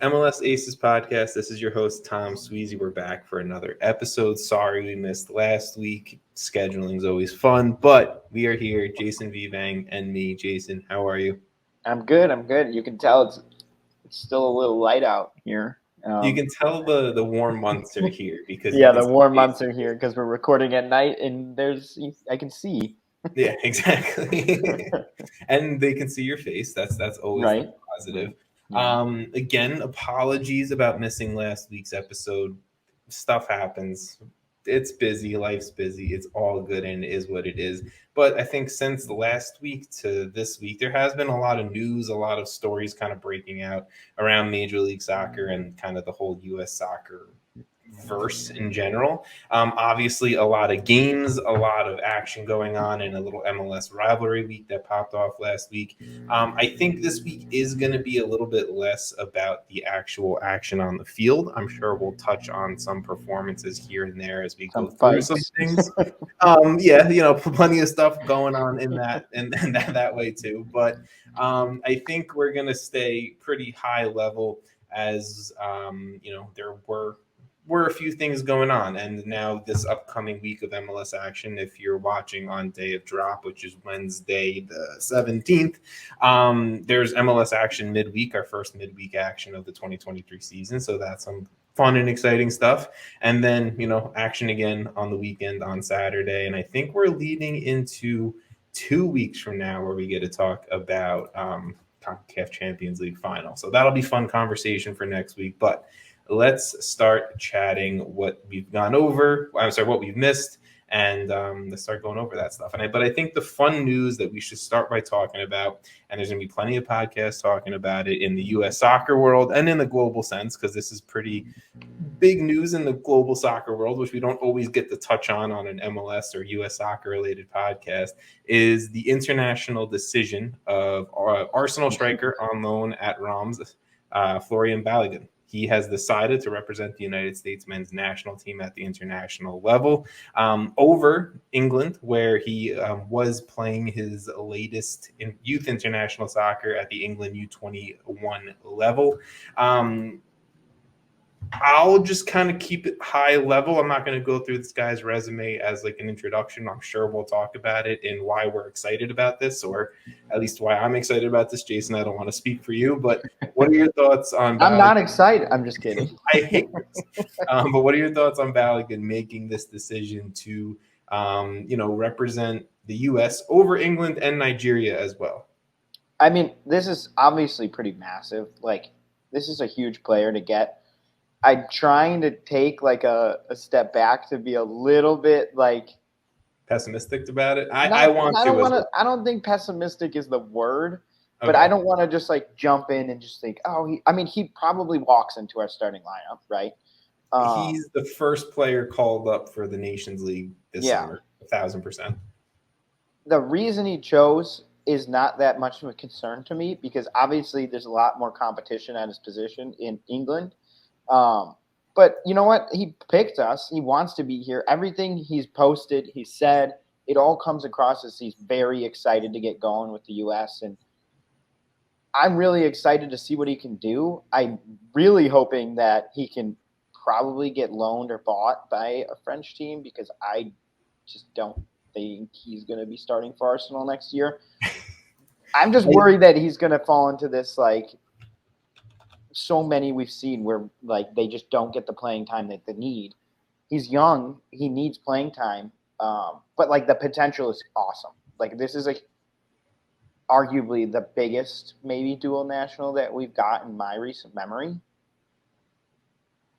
MLS Aces Podcast. This is your host, Tom Sweezy. We're back for another episode. Sorry we missed last week. Scheduling is always fun, but we are here, Jason Vevang and me. Jason, how are you? I'm good. You can tell it's still a little light out here. You can tell the warm months are here because the warm months are here because we're recording at night and I can see. Yeah, exactly. And they can see your face. That's always right. Positive. Again, apologies about missing last week's episode. Stuff happens. It's busy. Life's busy. It's all good and it is what it is. But I think since the last week to this week, there has been a lot of news, a lot of stories kind of breaking out around Major League Soccer and kind of the whole U.S. soccer verse in general. Obviously, a lot of games, a lot of action going on, and a little MLS rivalry week that popped off last week. I think this week is going to be a little bit less about the actual action on the field. I'm sure we'll touch on some performances here and there as we go through some things. Plenty of stuff going on in that and that way too. But I think we're going to stay pretty high level as there were a few things going on. And now this upcoming week of MLS action, if you're watching on day of drop, which is Wednesday the 17th, there's MLS action midweek, our first midweek action of the 2023 season. So that's some fun and exciting stuff. And then, action again on the weekend on Saturday. And I think we're leading into 2 weeks from now where we get to talk about CONCACAF Champions League final. So that'll be fun conversation for next week. But let's start chatting what we've gone over. What we've missed, and let's start going over that stuff. But I think the fun news that we should start by talking about, and there's going to be plenty of podcasts talking about it in the U.S. soccer world and in the global sense, because this is pretty big news in the global soccer world, which we don't always get to touch on an MLS or U.S. soccer-related podcast, is the international decision of Arsenal striker on loan at Rams, Florian Balogun. He has decided to represent the United States men's national team at the international level over England, where he was playing his latest youth international soccer at the England U20 level. I'll just kind of keep it high level. I'm not going to go through this guy's resume as like an introduction. I'm sure we'll talk about it and why we're excited about this, or at least why I'm excited about this. Jason, I don't want to speak for you, but what are your thoughts on Balogun? I'm not excited. I'm just kidding. I hate this. But what are your thoughts on Balogun making this decision to, represent the U.S. over England and Nigeria as well? I mean, this is obviously pretty massive. Like, this is a huge player to get. I'm trying to take like a step back to be a little bit like pessimistic about it. I don't think pessimistic is the word, but I don't want to just like jump in and just think, he probably walks into our starting lineup, right? He's the first player called up for the Nations League this summer, 1,000%. The reason he chose is not that much of a concern to me because obviously there's a lot more competition at his position in England. But you know what? He picked us. He wants to be here. Everything he's posted, he said, it all comes across as he's very excited to get going with the U.S. And I'm really excited to see what he can do. I'm really hoping that he can probably get loaned or bought by a French team because I just don't think he's going to be starting for Arsenal next year. I'm just worried that he's going to fall into this like – so many we've seen where like they just don't get the playing time that they need. He's young, he needs playing time, but like the potential is awesome. Like this is arguably the biggest maybe dual national that we've got in my recent memory.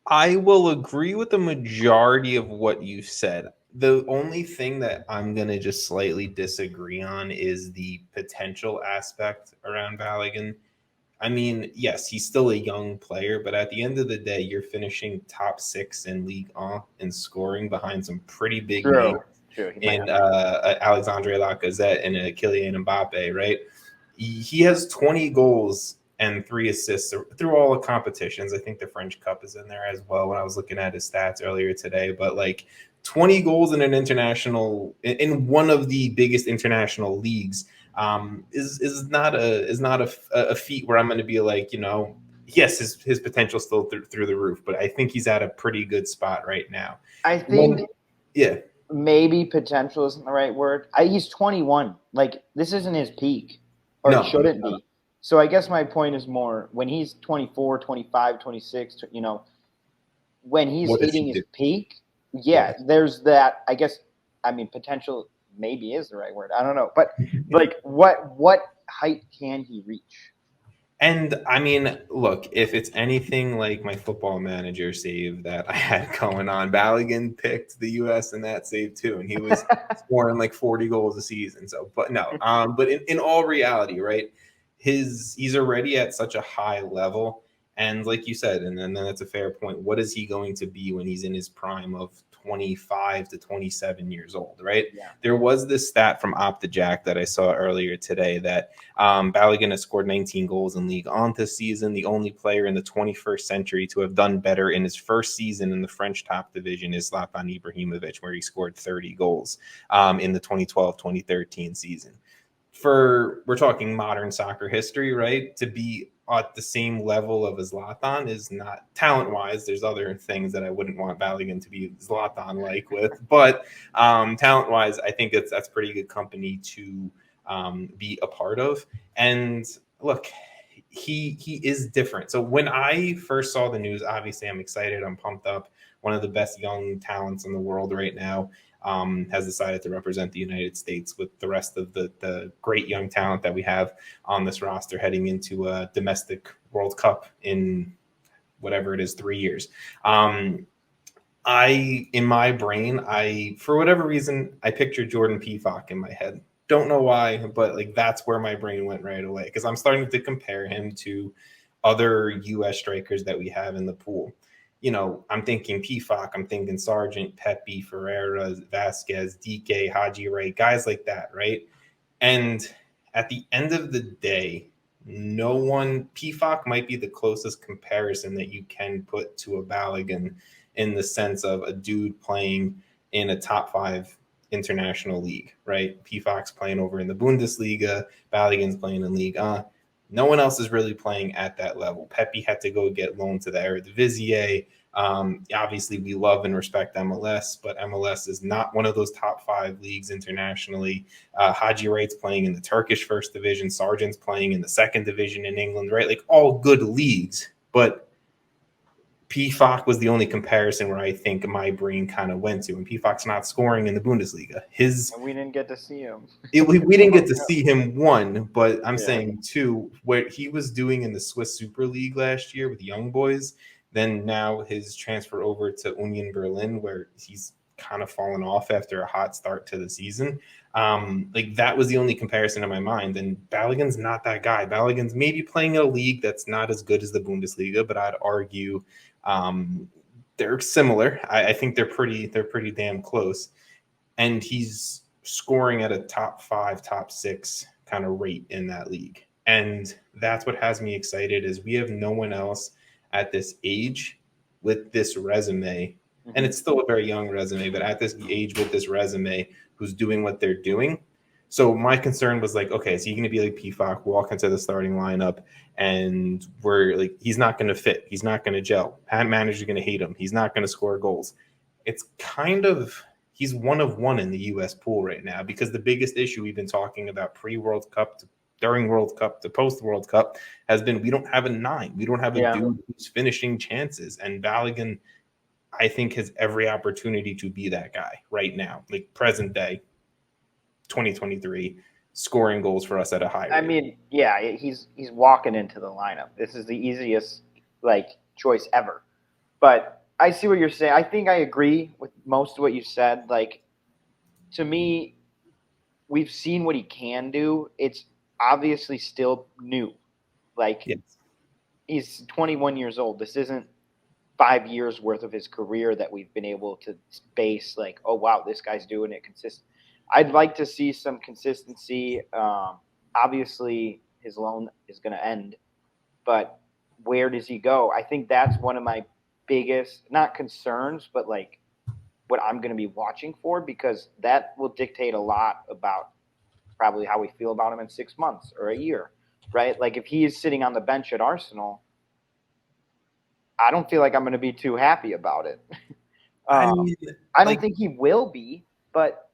I will agree with the majority of what you said. The only thing that I'm going to just slightly disagree on is the potential aspect around Balogun. I mean, yes, he's still a young player, but at the end of the day, you're finishing top 6 in Ligue 1 in scoring behind some pretty big names in Alexandre Lacazette and Kylian Mbappe, right? He has 20 goals and 3 assists through all the competitions. I think the French Cup is in there as well when I was looking at his stats earlier today. But like 20 goals in an international, in one of the biggest international leagues, is not a feat where I'm going to be like, yes, his potential still through the roof, but I think he's at a pretty good spot right now. I think yeah, maybe potential isn't the right word. He's 21. Like, this isn't his peak, or No. it shouldn't be. So I guess my point is more when he's 24, 25, 26, when he's hitting his peak, there's that, I guess, potential maybe is the right word. I don't know. But, like, what height can he reach? And I mean, look, if it's anything like my Football Manager save that I had going on, Balogun picked the US in that save too, and he was scoring like 40 goals a season. So, but no, but in all reality, right? He's already at such a high level, and like you said, and then that's a fair point. What is he going to be when he's in his prime of 25 to 27 years old, right? Yeah. There was this stat from OptaJack that I saw earlier today that Balogun has scored 19 goals in League on this season, the only player in the 21st century to have done better in his first season in the French top division is Zlatan Ibrahimovic, where he scored 30 goals in the 2012-2013 season. We're talking modern soccer history, right? To be at the same level of a Zlatan is not talent-wise. There's other things that I wouldn't want Balogun to be Zlatan-like with, but talent-wise, I think that's pretty good company to be a part of. And look, he is different. So when I first saw the news, obviously I'm excited. I'm pumped up. One of the best young talents in the world right now. Has decided to represent the United States with the rest of the great young talent that we have on this roster heading into a domestic World Cup in whatever it is, 3 years. In my brain, for whatever reason, I pictured Jordan Pefok in my head. Don't know why, but like that's where my brain went right away because I'm starting to compare him to other U.S. strikers that we have in the pool. I'm thinking Pefok, I'm thinking Sargent, Pepe, Ferreira, Vasquez, DK, Haji Wright, guys like that, right? And at the end of the day, Pefok might be the closest comparison that you can put to a Balogun in the sense of a dude playing in a top 5 international league, right? Pefok's playing over in the Bundesliga, Balogun's playing in Ligue 1. No one else is really playing at that level. Pepe had to go get loaned to the Eredivisie. Obviously, we love and respect MLS, but MLS is not one of those top 5 leagues internationally. Haji Wright's playing in the Turkish first division. Sargent's playing in the second division in England, right? Like all good leagues, but Pefok was the only comparison where I think my brain kind of went to, and Pefok's not scoring in the Bundesliga. We didn't get to see him. We didn't get to see him, one, but I'm saying two, what he was doing in the Swiss Super League last year with young boys, then now his transfer over to Union Berlin, where he's kind of fallen off after a hot start to the season. Like that was the only comparison in my mind. And Balogun's not that guy. Balogun's maybe playing in a league that's not as good as the Bundesliga, but I'd argue they're similar. I think they're pretty damn close. And he's scoring at a top 5, top 6 kind of rate in that league. And that's what has me excited is we have no one else at this age with this resume. And it's still a very young resume, but at this age with this resume who's doing what they're doing. So my concern was like, okay, is he going to be like Pefok, walk into the starting lineup, and we're like, he's not going to fit. He's not going to gel. Manager's going to hate him. He's not going to score goals. It's kind of, he's one of one in the U.S. pool right now because the biggest issue we've been talking about pre-World Cup to during World Cup to post-World Cup has been we don't have a 9. We don't have a dude who's finishing chances. And Balogun, I think, has every opportunity to be that guy right now, like present day, 2023, scoring goals for us at a high rate. I mean, yeah, he's walking into the lineup. This is the easiest choice ever. But I see what you're saying. I think I agree with most of what you said. Like, to me, we've seen what he can do. It's obviously still new. He's 21 years old. This isn't 5 years worth of his career that we've been able to base oh, wow, this guy's doing it consistent. I'd like to see some consistency. Obviously, his loan is going to end, but where does he go? I think that's one of my biggest, not concerns, but what I'm going to be watching for, because that will dictate a lot about probably how we feel about him in 6 months or a year, right? Like if he is sitting on the bench at Arsenal, I don't feel like I'm going to be too happy about it. I mean, I don't think he will be, but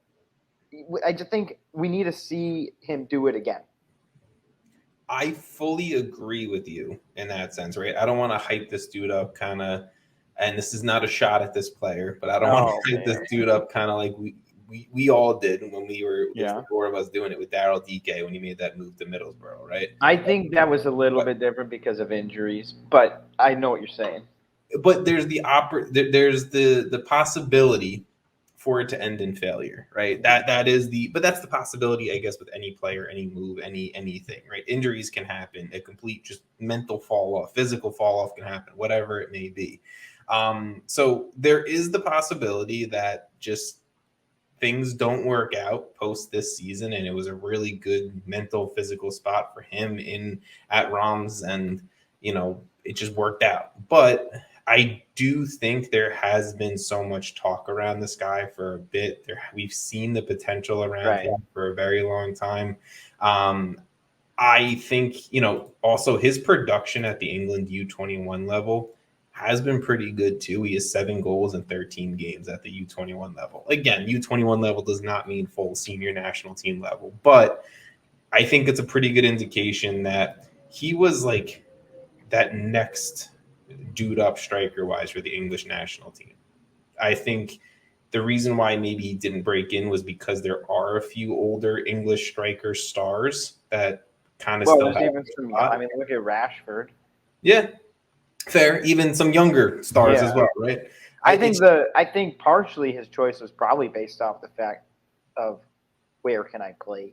I just think we need to see him do it again. I fully agree with you in that sense, right? I don't want to hype this dude up kind of, and this is not a shot at this player, but I don't want to hype this dude up kind of like we all did when we were, the four of us doing it with Daryl DK when he made that move to Middlesbrough, right? I think that was a little bit different because of injuries, but I know what you're saying. But there's there's the possibility for it to end in failure, right? But that's the possibility, I guess, with any player, any move, anything, right? Injuries can happen, a complete just mental fall off, physical fall off can happen, whatever it may be. So there is the possibility that just things don't work out post this season, and it was a really good mental, physical spot for him at Roms, and it just worked out. But I do think there has been so much talk around this guy for a bit. We've seen the potential around him for a very long time. I think, also his production at the England U21 level has been pretty good too. He has 7 goals in 13 games at the U21 level. Again, U21 level does not mean full senior national team level, but I think it's a pretty good indication that he was like that next dude up striker wise for the English national team. I think the reason why maybe he didn't break in was because there are a few older English striker stars that kind of still have even some, I mean, look at Rashford. Yeah, fair. Even some younger stars as well, right? I think partially his choice was probably based off the fact of where can I play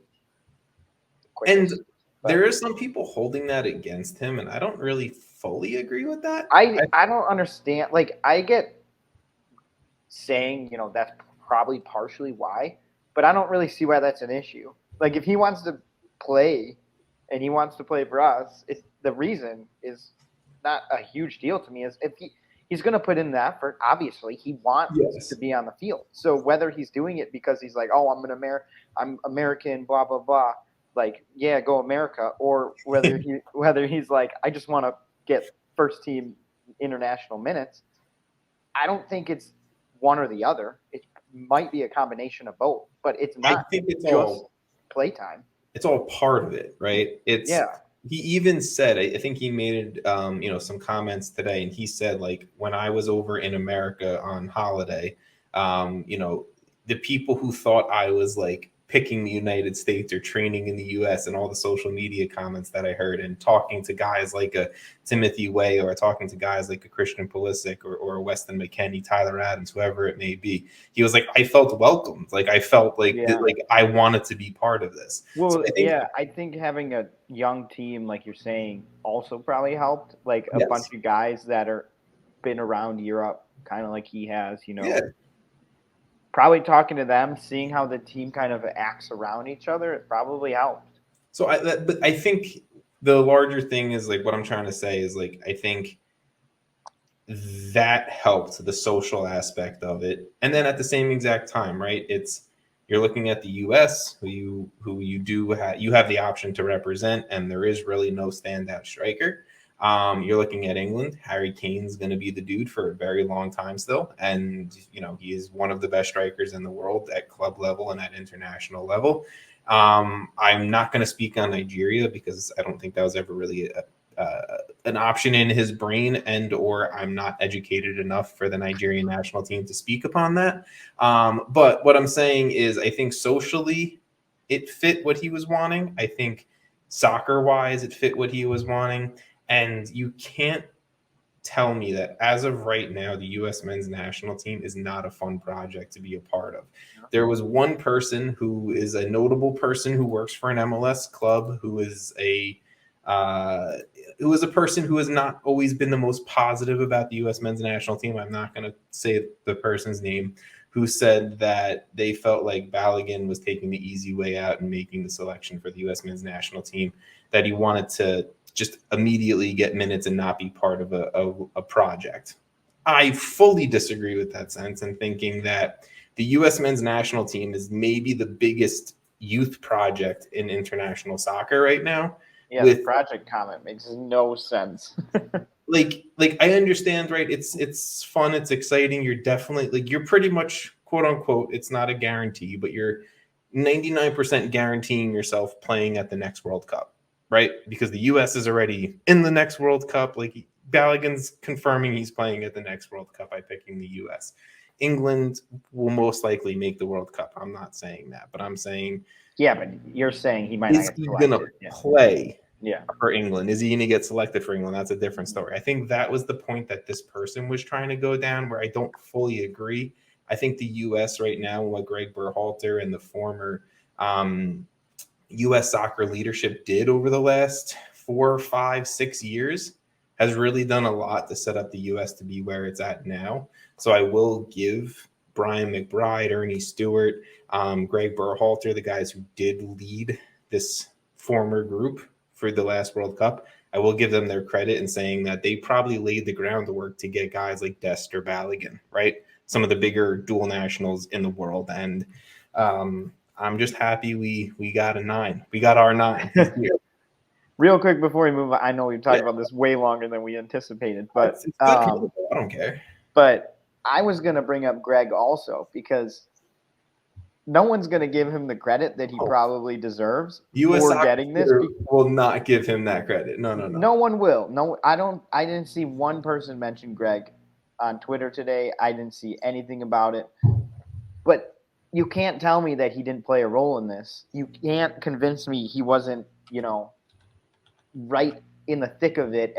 quickest. And there are some people holding that against him, and I don't really fully agree with that. I don't understand. Like, I get saying, that's probably partially why, but I don't really see why that's an issue. Like, if he wants to play and he wants to play for us, the reason is not a huge deal to me. Is if he's going to put in the effort, obviously he wants to be on the field. So whether he's doing it because he's like, oh, I'm American, blah blah blah, like, yeah, go America, or whether he's like, I just want to get first team international minutes. I don't think it's one or the other. It might be a combination of both, but it's not. I think it's just all playtime. It's all part of it, right? He even said, I think he made some comments today, and he said, like, when I was over in America on holiday, the people who thought I was like picking the United States or training in the US, and all the social media comments that I heard, and talking to guys like a Timothy Way, or talking to guys like a Christian Pulisic or Weston McKennie, Tyler Adams, whoever it may be. He was like, I felt welcomed. Like, I felt like I wanted to be part of this. Well, so I think having a young team, like you're saying, also probably helped. Like a bunch of guys that are been around Europe, kind of like he has, probably talking to them, seeing how the team kind of acts around each other, it probably helped. So but I think the larger thing is, like, what I'm trying to say is, like, I think that helped the social aspect of it. And then at the same exact time, right, you're looking at the US, who you have the option to represent, and there is really no standout striker. You're looking at England. Harry Kane's going to be the dude for a very long time still. And, he is one of the best strikers in the world at club level and at international level. I'm not going to speak on Nigeria because I don't think that was ever really an option in his brain, or I'm not educated enough for the Nigerian national team to speak upon that. But what I'm saying is, I think socially it fit what he was wanting. I think soccer-wise it fit what he was wanting. And you can't tell me that as of right now, the U.S. men's national team is not a fun project to be a part of. There was one person who is a notable person who works for an MLS club, who is a person who has not always been the most positive about the U.S. men's national team. I'm not going to say the person's name, who said that they felt like Balogun was taking the easy way out and making the selection for the U.S. men's national team, that he wanted to just immediately get minutes and not be part of a project. I fully disagree with that sense, and thinking that the U.S. men's national team is maybe the biggest youth project in international soccer right now. Yeah, the project comment makes no sense. like I understand, right? It's fun, it's exciting. You're definitely like you're pretty much quote unquote. It's not a guarantee, but you're 99% guaranteeing yourself playing at the next World Cup, right? Because the U.S. is already in the next World Cup. Like Balogun's confirming he's playing at the next World Cup by picking the U.S. England will most likely make the World Cup. I'm not saying that, but I'm saying, yeah, but you're saying he might not is get he selected. going to play Yeah. for England? Is he going to get selected for England? That's a different story. I think that was the point that this person was trying to go down, where I don't fully agree. I think the U.S. right now, what Greg Berhalter and the former U.S. soccer leadership did over the last 4, 5, 6 years has really done a lot to set up the U.S. to be where it's at now. So I will give Brian McBride, Ernie Stewart, Greg Berhalter, the guys who did lead this former group for the last World Cup, I will give them their credit in saying that they probably laid the groundwork to get guys like Dest or Balogun, right? Some of the bigger dual nationals in the world. And I'm just happy we got a 9. We got our 9. Real quick before we move on, I know we've talked about this way longer than we anticipated, but it's good. I don't care. But I was going to bring up Greg also because no one's going to give him the credit that he probably deserves for getting this. Will not give him that credit. No. No one will. No, I didn't see one person mention Greg on Twitter today. I didn't see anything about it. But you can't tell me that he didn't play a role in this. You can't convince me he wasn't, right in the thick of it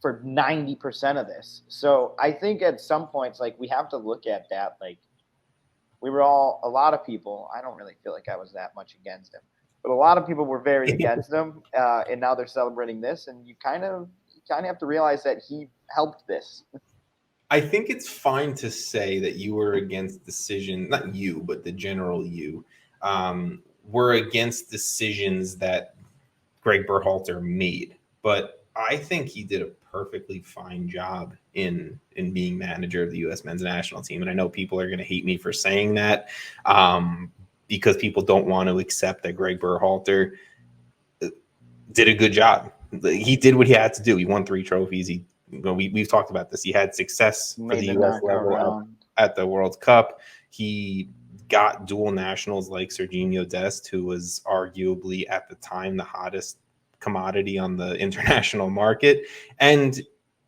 for 90% of this. So I think at some points, like, we have to look at that. Like, a lot of people, I don't really feel like I was that much against him, but a lot of people were very against him, and now they're celebrating this, and you kind of have to realize that he helped this. I think it's fine to say that you were against decision, not you, but the general you, were against decisions that Greg Berhalter made. But I think he did a perfectly fine job in being manager of the U.S. men's national team. And I know people are going to hate me for saying that because people don't want to accept that Greg Berhalter did a good job. He did what he had to do. He won 3 trophies. We've talked about this. He had success for the U.S. level at the World Cup. He got dual nationals like Serginho Dest, who was arguably at the time the hottest commodity on the international market. And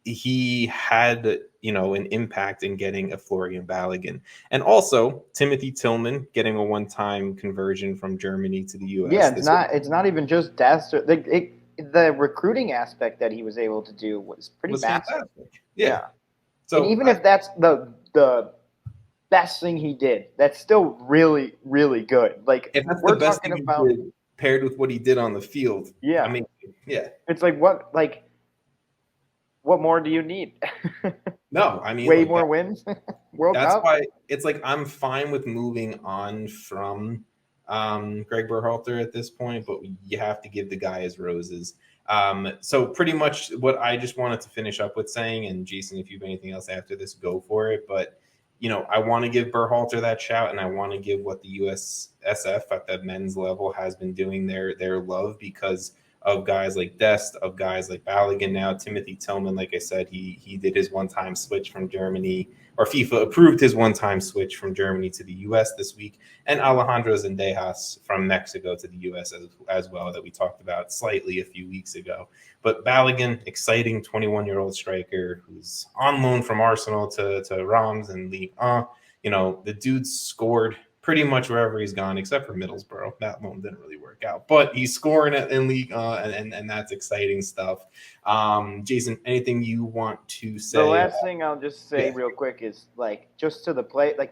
he had, an impact in getting a Florian Balogun. And also Timothy Tillman getting a one-time conversion from Germany to the U.S. Yeah, it's not even just Dest. The recruiting aspect that he was able to do was pretty massive. Fantastic. Yeah. So and even if that's the best thing he did, that's still really, really good. Like, if that's the best thing he did paired with what he did on the field. Yeah. I mean, yeah. It's like what more do you need? No, I mean, way more wins. World Cup. That's why it's like I'm fine with moving on from Greg Berhalter at this point, but you have to give the guy his roses. So pretty much what I just wanted to finish up with saying, and Jason, if you have anything else after this, go for it. But, I want to give Berhalter that shout, and I want to give what the USSF at the men's level has been doing their love because of guys like Dest, of guys like Balogun now. Timothy Tillman, like I said, he did his one-time switch from Germany, or FIFA approved his one-time switch from Germany to the U.S. this week, and Alejandro Zendejas from Mexico to the U.S. as well, that we talked about slightly a few weeks ago. But Balogun, exciting 21-year-old striker who's on loan from Arsenal to Reims and Ligue 1. The dude scored pretty much wherever he's gone, except for Middlesbrough. That one didn't really work out, but he's scoring in League, and that's exciting stuff. Jason, anything you want to say? The last thing I'll just say real quick is just to the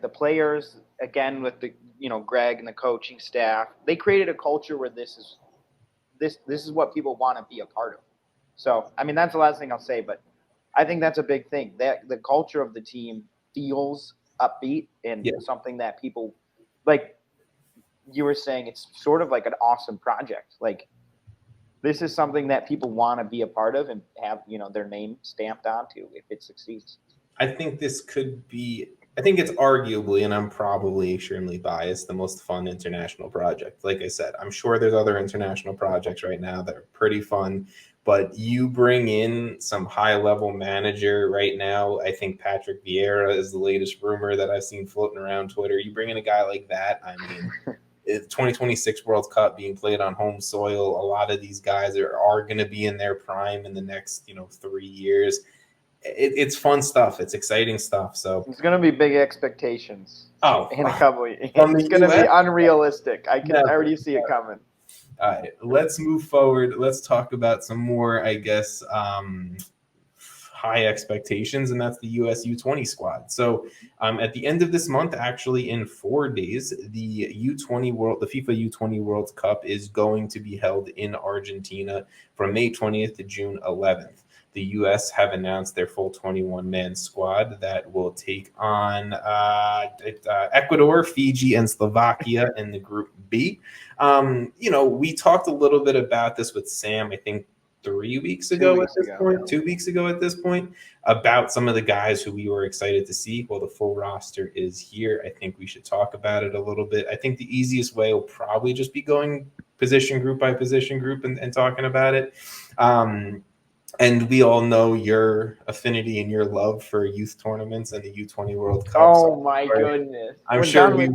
the players again with the Greg and the coaching staff. They created a culture where this is what people want to be a part of. So I mean that's the last thing I'll say, but I think that's a big thing. That the culture of the team feels upbeat and something that people. Like you were saying, it's sort of like an awesome project. Like this is something that people want to be a part of and have, their name stamped onto if it succeeds. I think this could be, I think it's arguably, and I'm probably extremely biased, the most fun international project. Like I said, I'm sure there's other international projects right now that are pretty fun, But you bring in some high-level manager right now. I think Patrick Vieira is the latest rumor that I've seen floating around Twitter. You bring in a guy like that, I mean, it's 2026 World Cup being played on home soil. A lot of these guys are going to be in their prime in the next 3 years. It's fun stuff. It's exciting stuff. So it's going to be big expectations. In a couple of years. It's going to be unrealistic. I can already see it coming. All right, let's move forward. Let's talk about some more, I guess, high expectations, and that's the US U20 squad. So at the end of this month, actually in 4 days, the FIFA U20 World Cup is going to be held in Argentina from May 20th to June 11th. The U.S. have announced their full 21-man squad that will take on Ecuador, Fiji, and Slovakia in the Group B. We talked a little bit about this with Sam, I think 2 weeks ago at this point, about some of the guys who we were excited to see. Well, the full roster is here. I think we should talk about it a little bit. I think the easiest way will probably just be going position group by position group and talking about it. And we all know your affinity and your love for youth tournaments and the U20 World Cup. Oh, my goodness. I'm sure we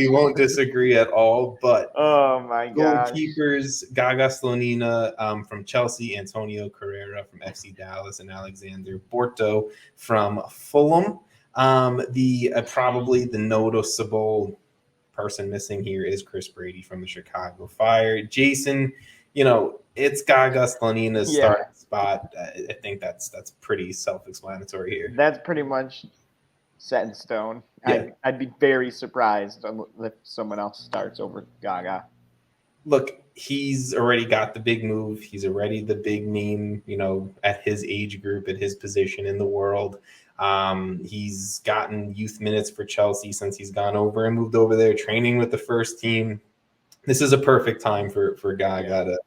won't disagree at all. But oh, my gosh. Goalkeepers, Gaga Slonina from Chelsea, Antonio Carrera from FC Dallas, and Alexander Borto from Fulham. Probably the noticeable person missing here is Chris Brady from the Chicago Fire. Jason, it's Gaga Slonina's starting spot. I think that's pretty self-explanatory here. That's pretty much set in stone. Yeah. I'd be very surprised if someone else starts over Gaga. Look, he's already got the big move. He's already the big name, at his age group, at his position in the world. He's gotten youth minutes for Chelsea since he's gone over and moved over there, training with the first team. This is a perfect time for Gaga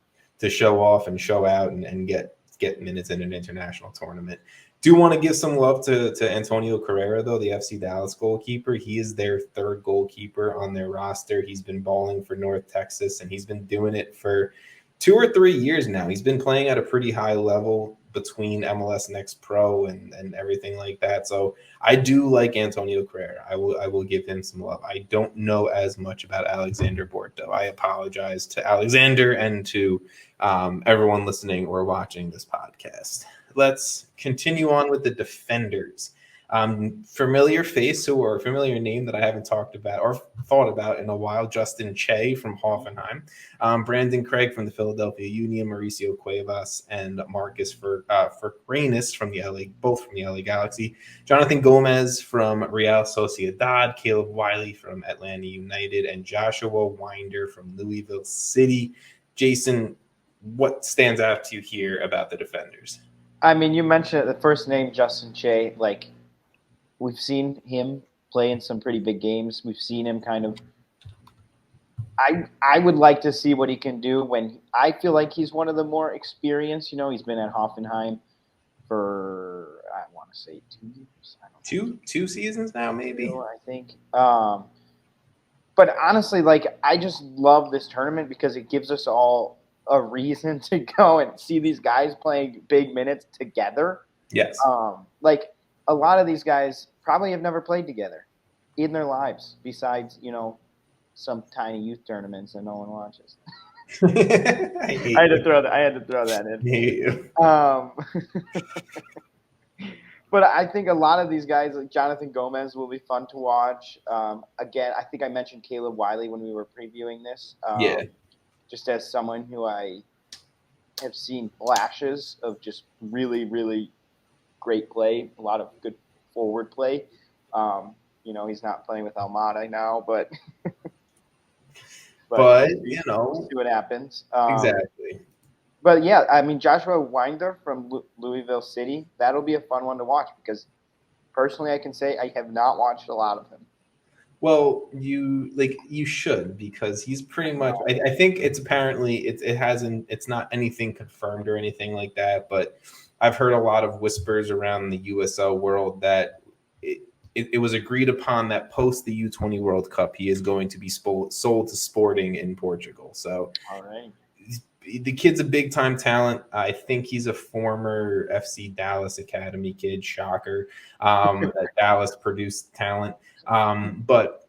to show off and show out and get minutes in an international tournament. Do want to give some love to Antonio Carrera, though, the FC Dallas goalkeeper. He is their third goalkeeper on their roster. He's been balling for North Texas, and he's been doing it for 2 or 3 years now. He's been playing at a pretty high level between MLS Next Pro and everything like that. So I do like Antonio Carrera. I will give him some love. I don't know as much about Alexander Borto. I apologize to Alexander and to everyone listening or watching this podcast. Let's continue on with the defenders. Familiar face or familiar name that I haven't talked about or thought about in a while, Justin Che from Hoffenheim, Brandon Craig from the Philadelphia Union, Mauricio Cuevas, and Marcus Furrenis from both from the LA Galaxy, Jonathan Gomez from Real Sociedad, Caleb Wiley from Atlanta United, and Joshua Winder from Louisville City. Jason, what stands out to you here about the defenders? I mean, you mentioned the first name, Justin Che, we've seen him play in some pretty big games. We've seen him kind of – I would like to see what he can do when – I feel like he's one of the more experienced. He's been at Hoffenheim for, I want to say 2 years. Two seasons now, maybe? I think. But honestly, I just love this tournament because it gives us all a reason to go and see these guys playing big minutes together. Yes. A lot of these guys probably have never played together in their lives besides, some tiny youth tournaments that no one watches. I had to throw that in. I hate you. But I think a lot of these guys, like Jonathan Gomez, will be fun to watch. Again, I think I mentioned Caleb Wiley when we were previewing this. Just as someone who I have seen flashes of just really, really great play, a lot of good forward play. He's not playing with Almada now, but we'll see what happens. Exactly. But yeah, I mean, Joshua Winder from Louisville City, that'll be a fun one to watch because personally I can say I have not watched a lot of him. Well, you should, because he's pretty much. I think it's apparently it's not anything confirmed or anything like that, but I've heard a lot of whispers around the USL world that it was agreed upon that post the U20 World Cup he is going to be sold to Sporting in Portugal. So, all right. the kid's a big time talent. I think he's a former FC Dallas Academy kid. Shocker. That Dallas produced talent. But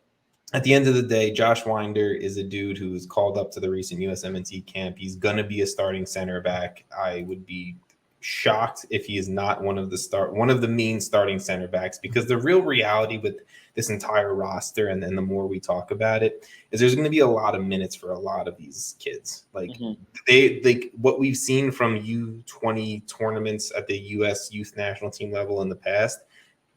at the end of the day, Josh Winder is a dude who's called up to the recent USMNT camp. He's going to be a starting center back. I would be shocked if he is not one of the main starting center backs, because the real reality with this entire roster, and then the more we talk about it, is there's going to be a lot of minutes for a lot of these kids. Like they what we've seen from U20 tournaments at the US youth national team level in the past,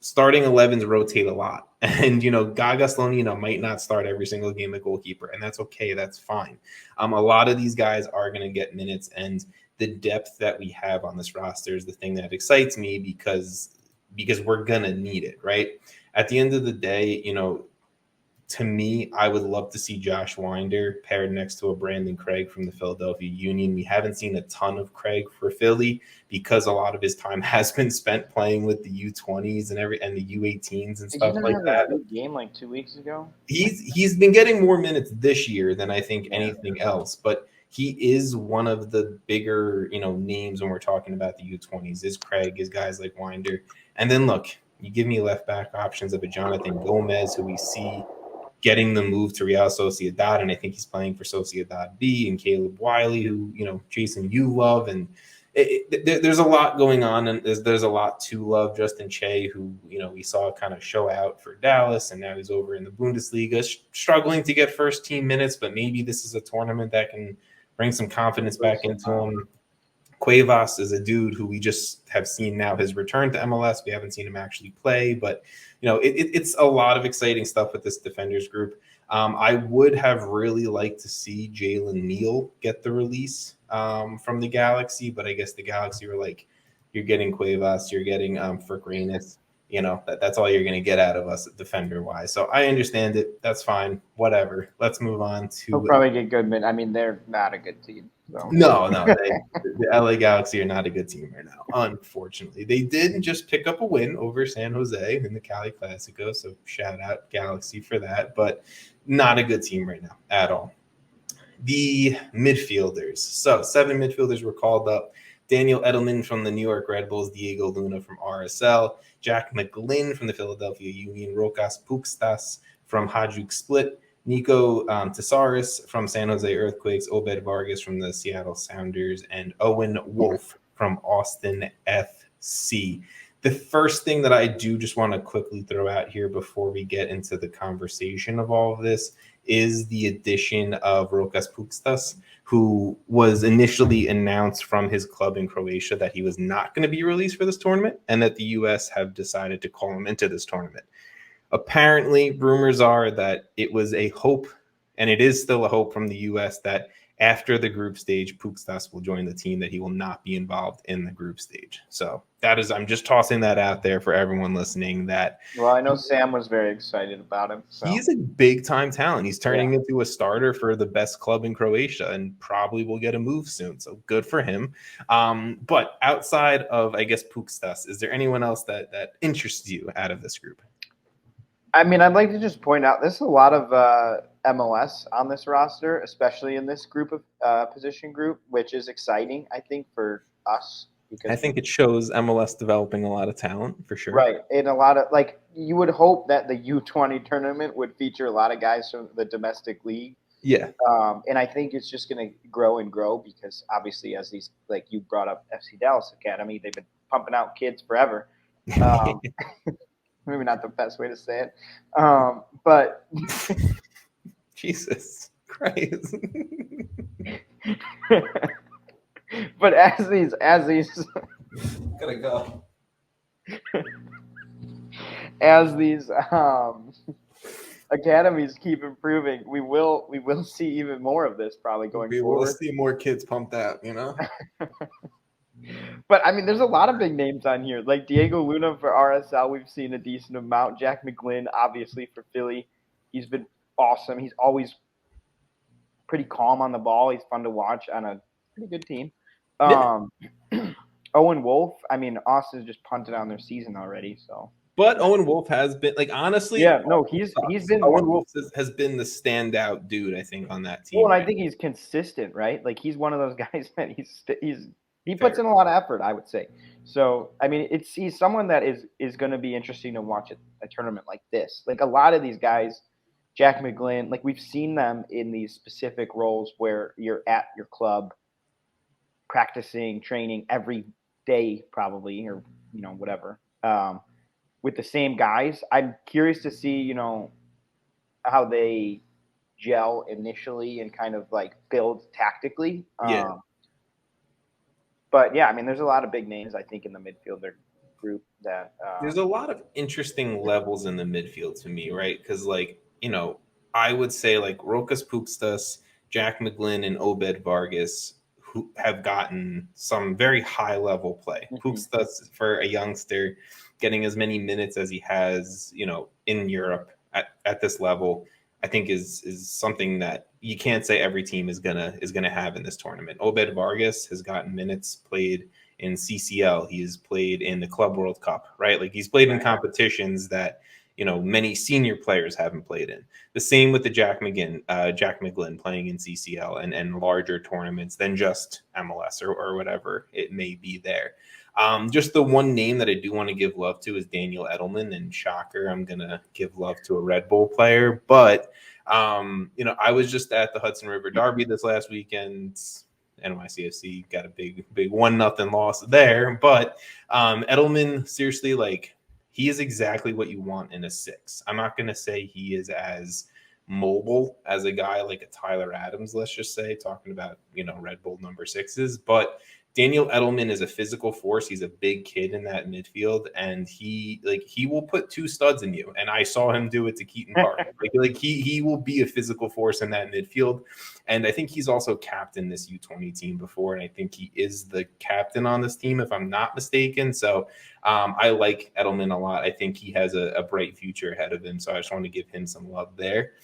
starting 11s rotate a lot. And, Gaga Slonina might not start every single game at goalkeeper, and that's okay. That's fine. A lot of these guys are going to get minutes, and the depth that we have on this roster is the thing that excites me, because we're going to need it, right? At the end of the day, to me, I would love to see Josh Winder paired next to a Brandon Craig from the Philadelphia Union. We haven't seen a ton of Craig for Philly because a lot of his time has been spent playing with the U20s and the U18s and stuff like that. A game like 2 weeks ago. He's been getting more minutes this year than I think anything else, but he is one of the bigger, names when we're talking about the U20s. Is Craig, is guys like Winder, and then look, you give me left back options of a Jonathan Gomez, who we see getting the move to Real Sociedad, and I think he's playing for Sociedad B, and Caleb Wiley, who, Jason, you love, and there's a lot going on, and there's a lot to love. Justin Che, who, we saw kind of show out for Dallas, and now he's over in the Bundesliga, struggling to get first team minutes, but maybe this is a tournament that can bring some confidence back into him. Cuevas is a dude who we just have seen now his return to MLS. We haven't seen him actually play, but it's a lot of exciting stuff with this defenders group. I would have really liked to see Jalen Neal get the release from the Galaxy, but I guess the Galaxy were like, you're getting Cuevas, you're getting Frick Reynes. That's all you're going to get out of us defender wise. So I understand it. That's fine. Whatever. Let's move on to. They'll probably get good men. I mean, they're not a good team. So. No. The LA Galaxy are not a good team right now, unfortunately. They did just pick up a win over San Jose in the Cali Clasico, so shout out Galaxy for that, but not a good team right now at all. The midfielders. So 7 midfielders were called up. Daniel Edelman from the New York Red Bulls, Diego Luna from RSL, Jack McGlynn from the Philadelphia Union, Rokas Pukstas from Hajduk Split, Nico Tesaris from San Jose Earthquakes, Obed Vargas from the Seattle Sounders, and Owen Wolf from Austin FC. The first thing that I do just want to quickly throw out here before we get into the conversation of all of this is the addition of Rokas Pukstas, who was initially announced from his club in Croatia that he was not going to be released for this tournament, and that the U.S. have decided to call him into this tournament. Apparently, rumors are that it was a hope, and it is still a hope from the U.S., that after the group stage, Pukstas will join the team, that he will not be involved in the group stage. So that is, I'm just tossing that out there for everyone listening. Well, I know Sam was very excited about him. So. He's a big-time talent. He's turning into a starter for the best club in Croatia, and probably will get a move soon. So good for him. But outside of, I guess, Pukstas, is there anyone else that interests you out of this group? I mean, I'd like to just point out there's a lot of MLS on this roster, especially in this group of position group, which is exciting, I think, for us. Because I think it shows MLS developing a lot of talent, for sure. Right. And a lot of, you would hope that the U20 tournament would feature a lot of guys from the domestic league. Yeah. And I think it's just going to grow and grow, because obviously, as these, like you brought up FC Dallas Academy, they've been pumping out kids forever. Maybe not the best way to say it, but Jesus Christ. But as these gotta go. As these academies keep improving, we will see even more of this probably going forward. We will see more kids pumped out, But, I mean, there's a lot of big names on here. Like Diego Luna for RSL, we've seen a decent amount. Jack McGlynn, obviously, for Philly. He's been awesome. He's always pretty calm on the ball. He's fun to watch on a pretty good team. Owen Wolf, I mean, Austin's just punted on their season already. So But Owen Wolf has been like honestly. Yeah, no, he's been Owen Wolf has been the standout dude, I think, on that team. Well, and I think he's consistent, right? Like he's one of those guys that he puts in a lot of effort, I would say. So I mean, he's someone that is going to be interesting to watch at a tournament like this. Like a lot of these guys, Jack McGlynn, like we've seen them in these specific roles where you're at your club, practicing, training every day, probably, or whatever, with the same guys. I'm curious to see, how they gel initially and kind of like build tactically. Yeah. But yeah, I mean, there's a lot of big names, I think, in the midfielder group that there's a lot of interesting levels in the midfield to me, right? Because I would say like Rokas Pukstas, Jack McGlynn, and Obed Vargas, who have gotten some very high level play. Mm-hmm. Pukstas, for a youngster, getting as many minutes as he has, in Europe at this level, I think is something that you can't say every team is gonna have in this tournament. Obed Vargas has gotten minutes played in CCL. He's played in the Club World Cup, right? Like he's played in competitions that many senior players haven't played in. The same with the Jack McGlynn playing in CCL and larger tournaments than just MLS or whatever it may be there. Just the one name that I do want to give love to is Daniel Edelman, and shocker, I'm gonna give love to a Red Bull player. But I was just at the Hudson River Derby this last weekend. NYCFC got a big 1-0 loss there. But Edelman, seriously, like he is exactly what you want in a 6. I'm not gonna say he is as mobile as a guy like a Tyler Adams, let's just say, talking about Red Bull number 6s, but Daniel Edelman is a physical force. He's a big kid in that midfield, and he will put 2 studs in you. And I saw him do it to Keaton Park. He will be a physical force in that midfield. And I think he's also captained this U20 team before, and I think he is the captain on this team, if I'm not mistaken. So I like Edelman a lot. I think he has a bright future ahead of him. So I just want to give him some love there.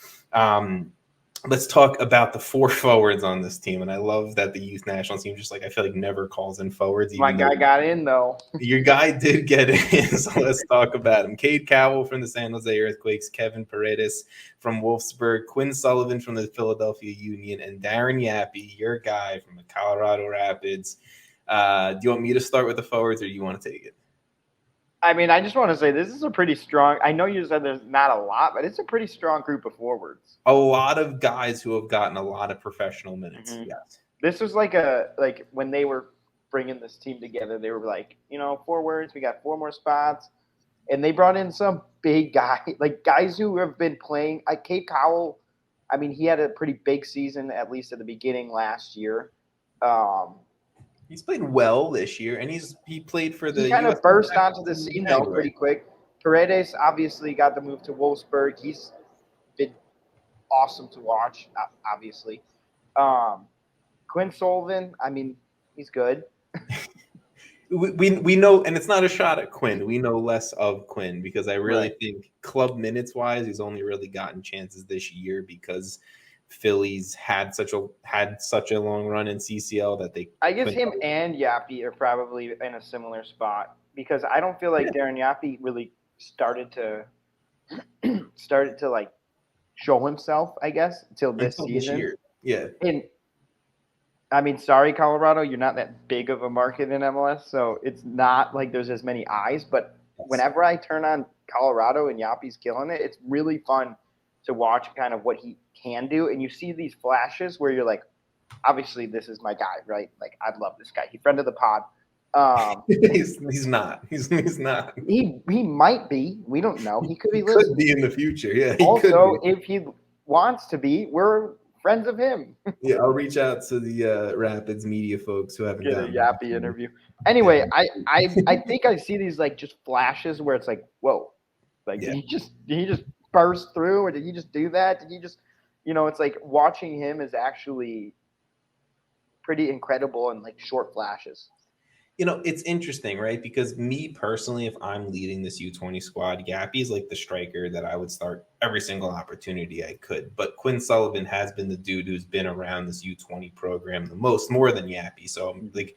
Let's talk about the 4 forwards on this team. And I love that the youth national team I feel like never calls in forwards. My guy got in, though. Your guy did get in, so let's talk about him. Cade Cowell from the San Jose Earthquakes, Kevin Paredes from Wolfsburg, Quinn Sullivan from the Philadelphia Union, and Darren Yappy, your guy from the Colorado Rapids. Do you want me to start with the forwards, or do you want to take it? I mean, I just want to say this is a pretty strong – I know you said there's not a lot, but it's a pretty strong group of forwards. A lot of guys who have gotten a lot of professional minutes, yes. This was like when they were bringing this team together, they were like, forwards, we got 4 more spots. And they brought in some big guy, like guys who have been playing. Cade Cowell, I mean, he had a pretty big season, at least at the beginning last year. He's played well this year, and he played for the. He kind of burst onto the scene though pretty quick. Paredes obviously got the move to Wolfsburg. He's been awesome to watch, obviously. Quinn Sullivan, I mean, he's good. we know, and it's not a shot at Quinn. We know less of Quinn because I really think club minutes wise, he's only really gotten chances this year because Phillies had such a long run in CCL that they. I guess him and Yappy are probably in a similar spot because I don't feel like Darren Yappy really started to like show himself. I guess until this season. Year. Yeah. And I mean, sorry, Colorado, you're not that big of a market in MLS, so it's not like there's as many eyes. But whenever I turn on Colorado and Yappy's killing it, it's really fun to watch kind of what he can do. And you see these flashes where you're like, obviously this is my guy, right? Like, I love this guy. He's friend of the pod. He's not. He's not. He might be. We don't know. He could be listening. Could be in the future. Yeah. Also, if he wants to be, we're friends of him. Yeah, I'll reach out to the Rapids media folks who haven't done a Yappy interview. Anyway, I think I see these like just flashes where it's like, whoa, like did he just burst through, or did he just do that? Did he just, it's like watching him is actually pretty incredible in like short flashes. It's interesting, right? Because me personally, if I'm leading this U20 squad, Yappy is like the striker that I would start every single opportunity I could. But Quinn Sullivan has been the dude who's been around this U20 program the most, more than Yappy. So like,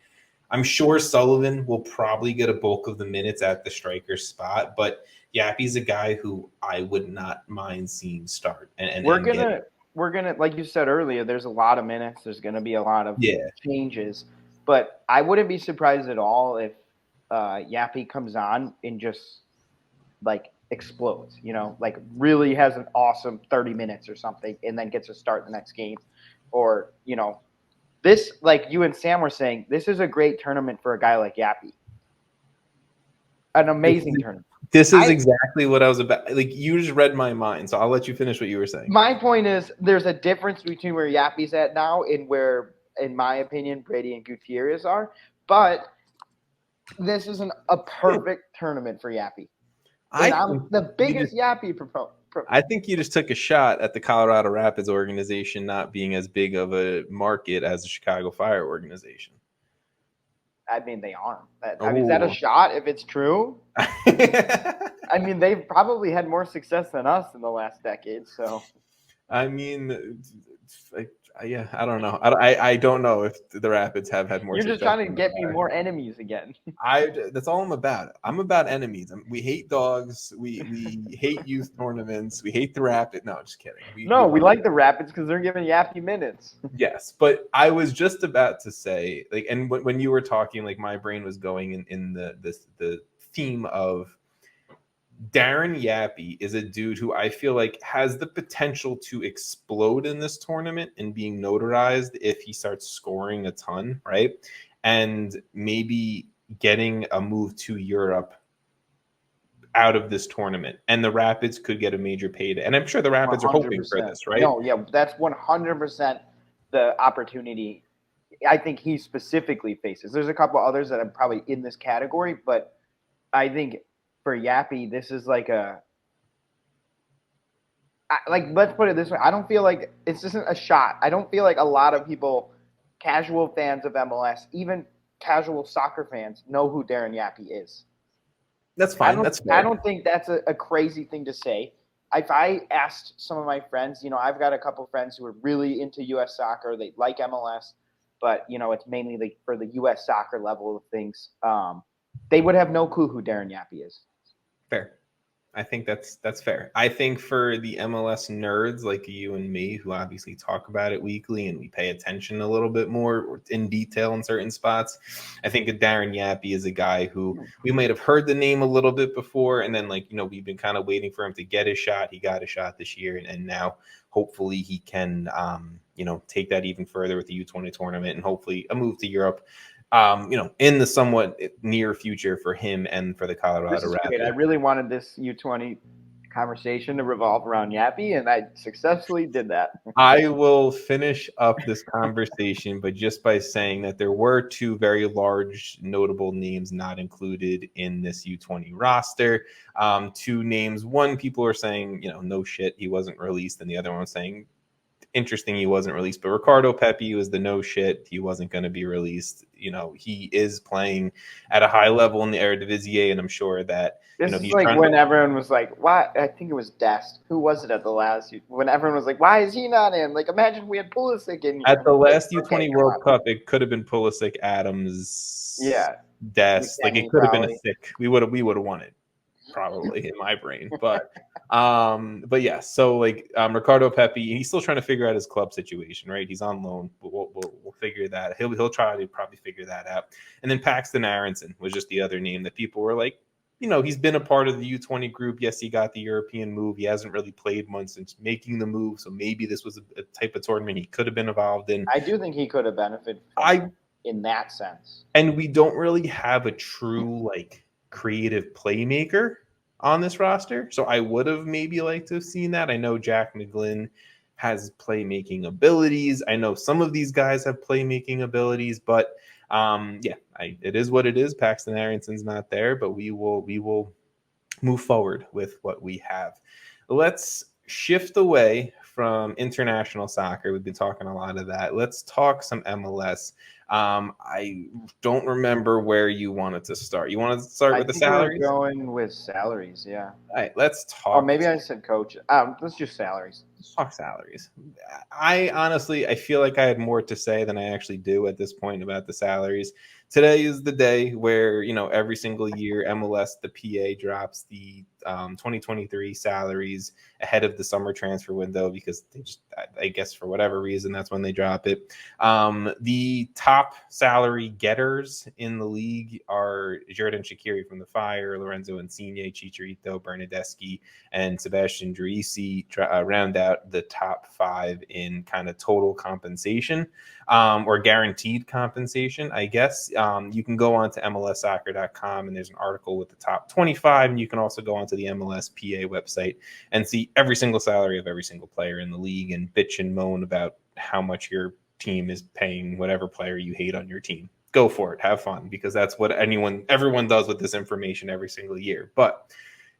I'm sure Sullivan will probably get a bulk of the minutes at the striker spot, but Yappy's a guy who I would not mind seeing start. And we're gonna like you said earlier, there's a lot of minutes, there's gonna be a lot of changes, but I wouldn't be surprised at all if Yappy comes on and just like explodes, like really has an awesome 30 minutes or something and then gets a start the next game. Or, this, like you and Sam were saying, this is a great tournament for a guy like Yappy. An amazing tournament. This is exactly what I was about. Like, you just read my mind, so I'll let you finish what you were saying. My point is there's a difference between where Yappy's at now and where, in my opinion, Brady and Gutierrez are. But this is a perfect tournament for Yappy. I'm the biggest Yappy proponent. I think you just took a shot at the Colorado Rapids organization not being as big of a market as the Chicago Fire organization. I mean, they aren't. Is that a shot if it's true? I mean, they've probably had more success than us in the last decade. So, I mean, yeah, I don't know. I don't know if the Rapids have had more. You're just trying to get me more enemies again. That's all I'm about. I'm about enemies. We hate dogs. We hate youth tournaments. We hate the Rapids. No, just kidding. We like the Rapids because they're giving Yappy minutes. Yes, but I was just about to say, like, and when you were talking, like, my brain was going in the theme of Darren Yappy is a dude who I feel like has the potential to explode in this tournament and being notarized if he starts scoring a ton, right? And maybe getting a move to Europe out of this tournament. And the Rapids could get a major payday. And I'm sure the Rapids 100%. Are hoping for this, right? No, yeah, that's 100% the opportunity I think he specifically faces. There's a couple others that are probably in this category, but I think for Yappy, this is like let's put it this way. I don't feel like it's just a shot. I don't feel like a lot of people, casual fans of MLS, even casual soccer fans, know who Darren Yappy is. That's fine. That's fair. I don't think that's a crazy thing to say. If I asked some of my friends, I've got a couple of friends who are really into U.S. soccer. They like MLS, but, it's mainly like for the U.S. soccer level of things. They would have no clue who Darren Yappy is. Fair. I think that's fair. I think for the MLS nerds like you and me, who obviously talk about it weekly and we pay attention a little bit more in detail in certain spots, I think Darren Yappy is a guy who we might have heard the name a little bit before, and then we've been kind of waiting for him to get his shot. He got a shot this year, and now hopefully he can take that even further with the U20 tournament and hopefully a move to Europe. In the somewhat near future for him and for the Colorado Rapids. I really wanted this U20 conversation to revolve around Yappy, and I successfully did that. I will finish up this conversation, but just by saying that there were two very large notable names not included in this U20 roster. Two names. One, people are saying, no shit, he wasn't released, and the other one was saying, interesting, he wasn't released. But Ricardo Pepi was the no shit. He wasn't going to be released. He is playing at a high level in the Eredivisie, and I'm sure that this is like when everyone was like, "Why?" I think it was Dest. Who was it at the last? When everyone was like, "Why is he not in?" Like, imagine we had Pulisic in. At the last U20 World Cup, it could have been Pulisic, Adams, Dest. Like, it could have been a thick. We would have won it. Probably in my brain, but yeah. So Ricardo Pepi, he's still trying to figure out his club situation, right? He's on loan, but we'll figure that. He'll try to probably figure that out. And then Paxton Aronson was just the other name that people were like, he's been a part of the U20 group. Yes, he got the European move. He hasn't really played much since making the move, so maybe this was a type of tournament he could have been involved in. I do think he could have benefited from in that sense. And we don't really have a true creative playmaker on this roster, so I would have maybe liked to have seen that. I know Jack McGlynn has playmaking abilities. I know some of these guys have playmaking abilities, but it is what it is. Paxton Aronson's not there, but we will move forward with what we have. Let's shift away from international soccer. We've been talking a lot of that. Let's talk some MLS. I don't remember where you wanted to start. You wanted to start with the salaries? Going with salaries, yeah. All right, let's talk. Or maybe I said coach. Let's just salaries. Let's talk salaries. I honestly feel like I had more to say than I actually do at this point about the salaries. today is the day where, every single year MLS, the PA drops the 2023 salaries ahead of the summer transfer window because they just, I guess for whatever reason, that's when they drop it. The top salary getters in the league are Xherdan Shaqiri from the Fire, Lorenzo Insigne, Chicharito, Bernadeschi, and Sebastian Driussi round out the top 5 in kind of total compensation. Or guaranteed compensation, I guess. You can go on to MLSsoccer.com and there's an article with the top 25. And you can also go onto the MLS PA website and see every single salary of every single player in the league and bitch and moan about how much your team is paying whatever player you hate on your team. Go for it. Have fun, because that's what everyone does with this information every single year. But